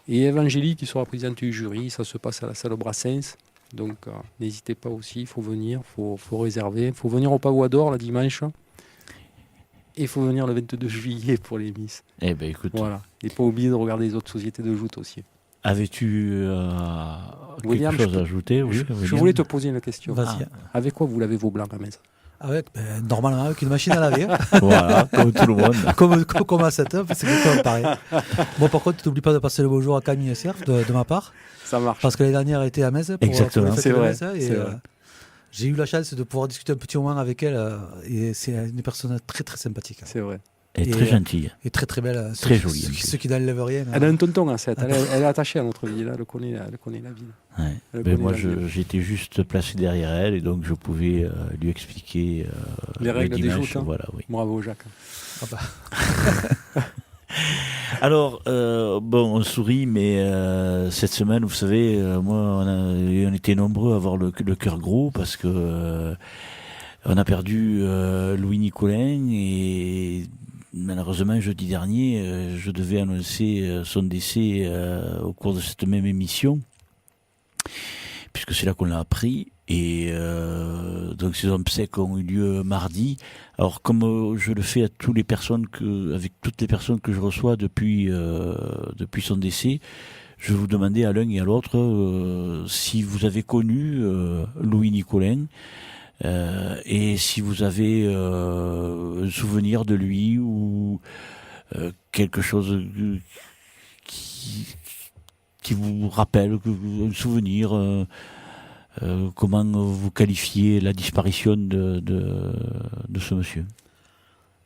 Et Evangélie qui sera présidente du jury, ça se passe à la salle Brassens. Donc n'hésitez pas aussi, il faut venir, il faut réserver. Il faut venir au Pavois d'Or le dimanche. Et il faut venir le 22 juillet pour les Miss. Eh bien écoute. Voilà. Et pas oublier de regarder les autres sociétés de joutes aussi. Avais-tu William, quelque chose à ajouter? Je voulais te poser une question. Vas-y. Avec quoi vous lavez vos blancs à la maison? Normalement avec une machine à laver. Voilà, comme tout le monde. comme à 7 heures, c'est exactement pareil. Bon, par contre, n'oublie pas de passer le bonjour à Camille Cerf de ma part. Ça marche. Parce que l'année dernière, elle était à Metz. Exactement. Pour c'est vrai. Et, j'ai eu la chance de pouvoir discuter un petit moment avec elle. Et c'est une personne très très sympathique. C'est vrai. Elle est très gentille. Et très très belle. Très jolie. Ceux qui n'enlèvent rien. Elle a un tonton à 7. Elle est attachée à notre ville. Elle connaît la ville. Ouais. Moi, j'étais juste placé derrière elle et donc je pouvais lui expliquer les règles des joutes. Voilà, oui. Bravo, Jacques. Ah bah. Alors, on sourit, mais cette semaine, vous savez, moi, on était nombreux à avoir le cœur gros parce que on a perdu Louis Nicolin et malheureusement, jeudi dernier, je devais annoncer son décès au cours de cette même émission, puisque c'est là qu'on l'a appris. Et donc ces obsèques ont eu lieu mardi. Alors comme je le fais avec toutes les personnes que je reçois depuis son décès, je vais vous demander à l'un et à l'autre si vous avez connu Louis Nicolin. Et si vous avez un souvenir de lui ou quelque chose qui vous rappelle, un souvenir, comment vous qualifiez la disparition de ce monsieur?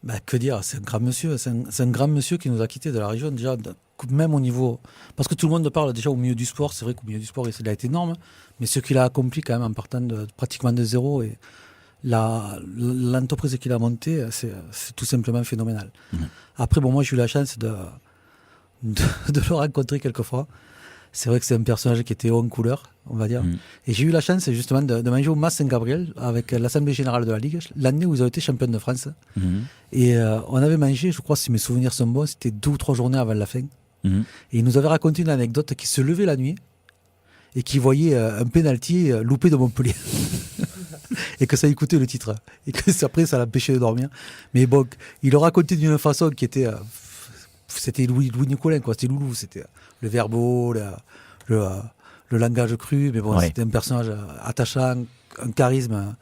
Ben, que dire, c'est un grand monsieur, c'est un grand monsieur qui nous a quittés de la région, déjà, même au niveau... Parce que tout le monde parle déjà au milieu du sport, c'est vrai qu'au milieu du sport, il a été énorme, mais ce qu'il a accompli quand même en partant pratiquement de zéro, et l'entreprise qu'il a montée, c'est tout simplement phénoménal. Après, bon, moi j'ai eu la chance de le rencontrer quelques fois. C'est vrai que c'est un personnage qui était haut en couleur, on va dire. Et j'ai eu la chance justement de manger au Mas Saint-Gabriel avec l'Assemblée Générale de la Ligue, l'année où ils ont été champions de France. Et on avait mangé, je crois, si mes souvenirs sont bons, c'était 2 ou 3 journées avant la fin. Et il nous avait raconté une anecdote qui se levait la nuit et qui voyait un pénalty loupé de Montpellier. Et que ça lui coûtait le titre. Et que après, ça l'empêchait de dormir. Mais bon, il le racontait d'une façon qui était... c'était Louis Nicolin, quoi. C'était Loulou. C'était le verbo, le langage cru. Mais bon, ouais. C'était un personnage attachant, un charisme,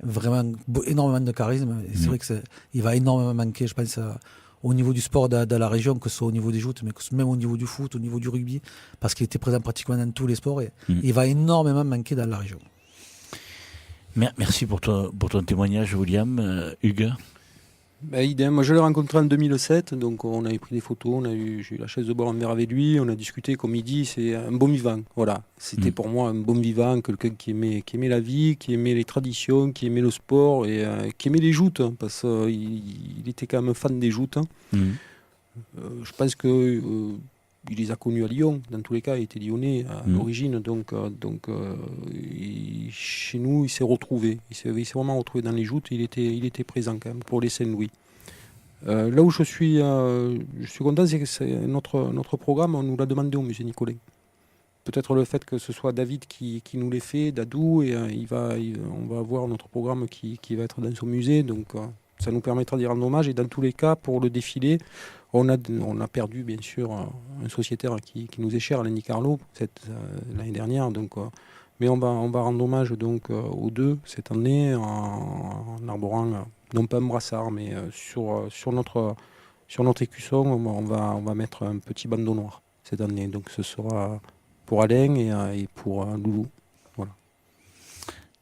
vraiment énormément de charisme. Et c'est vrai qu'il va énormément manquer, je pense, au niveau du sport de la région, que ce soit au niveau des joutes, mais même au niveau du foot, au niveau du rugby, parce qu'il était présent pratiquement dans tous les sports. Et il va énormément manquer dans la région. Merci pour ton témoignage, William. Hugues? Idem. Moi, je l'ai rencontré en 2007, donc on avait pris des photos, j'ai eu la chance de boire un verre avec lui, on a discuté, comme il dit, c'est un bon vivant. Voilà, c'était pour moi un bon vivant, quelqu'un qui aimait la vie, qui aimait les traditions, qui aimait le sport et qui aimait les joutes, hein, parce qu'il était quand même fan des joutes. Hein. Je pense que il les a connus à Lyon, dans tous les cas, il était lyonnais à l'origine, donc chez nous, il s'est retrouvé. Il s'est vraiment retrouvé dans les joutes, il était présent quand même pour les Saint-Louis. Là où je suis content, c'est que notre programme, on nous l'a demandé au musée Nicolin. Peut-être le fait que ce soit David qui nous l'ait fait, Dadou, et on va avoir notre programme qui va être dans son musée, donc ça nous permettra d'y rendre hommage. Et dans tous les cas, pour le défilé, on a perdu, bien sûr, un sociétaire qui nous est cher, Alain Di Carlo, l'année dernière. Donc, mais on va rendre hommage donc, aux deux cette année en arborant, non pas un brassard, mais sur notre écusson, on va mettre un petit bandeau noir cette année. Donc ce sera pour Alain et pour Loulou. Voilà.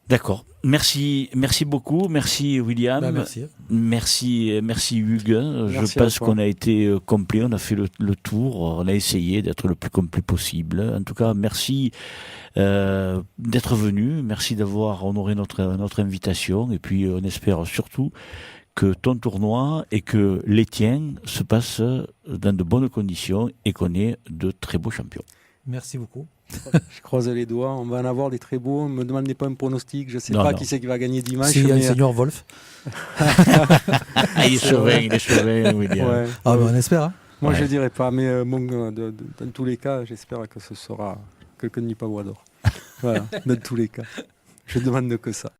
D'accord. Merci beaucoup. Merci William. Merci. Merci Hugues. Je pense qu'on a été complet. On a fait le tour. On a essayé d'être le plus complet possible. En tout cas, merci d'être venu. Merci d'avoir honoré notre invitation. Et puis, on espère surtout que ton tournoi et que les tiens se passent dans de bonnes conditions et qu'on ait de très beaux champions. Merci beaucoup. Je croise les doigts, on va en avoir des très beaux. Ne me demandez pas un pronostic, je ne sais pas qui c'est qui va gagner dimanche. Si, il y a un senior Wolf. Il est chauvin, William. Ouais. Ah, on espère. Hein. Moi, je ne dirais pas, mais dans tous les cas, j'espère que ce sera quelqu'un de Nipawa d'or. Voilà, dans tous les cas. Je demande que ça.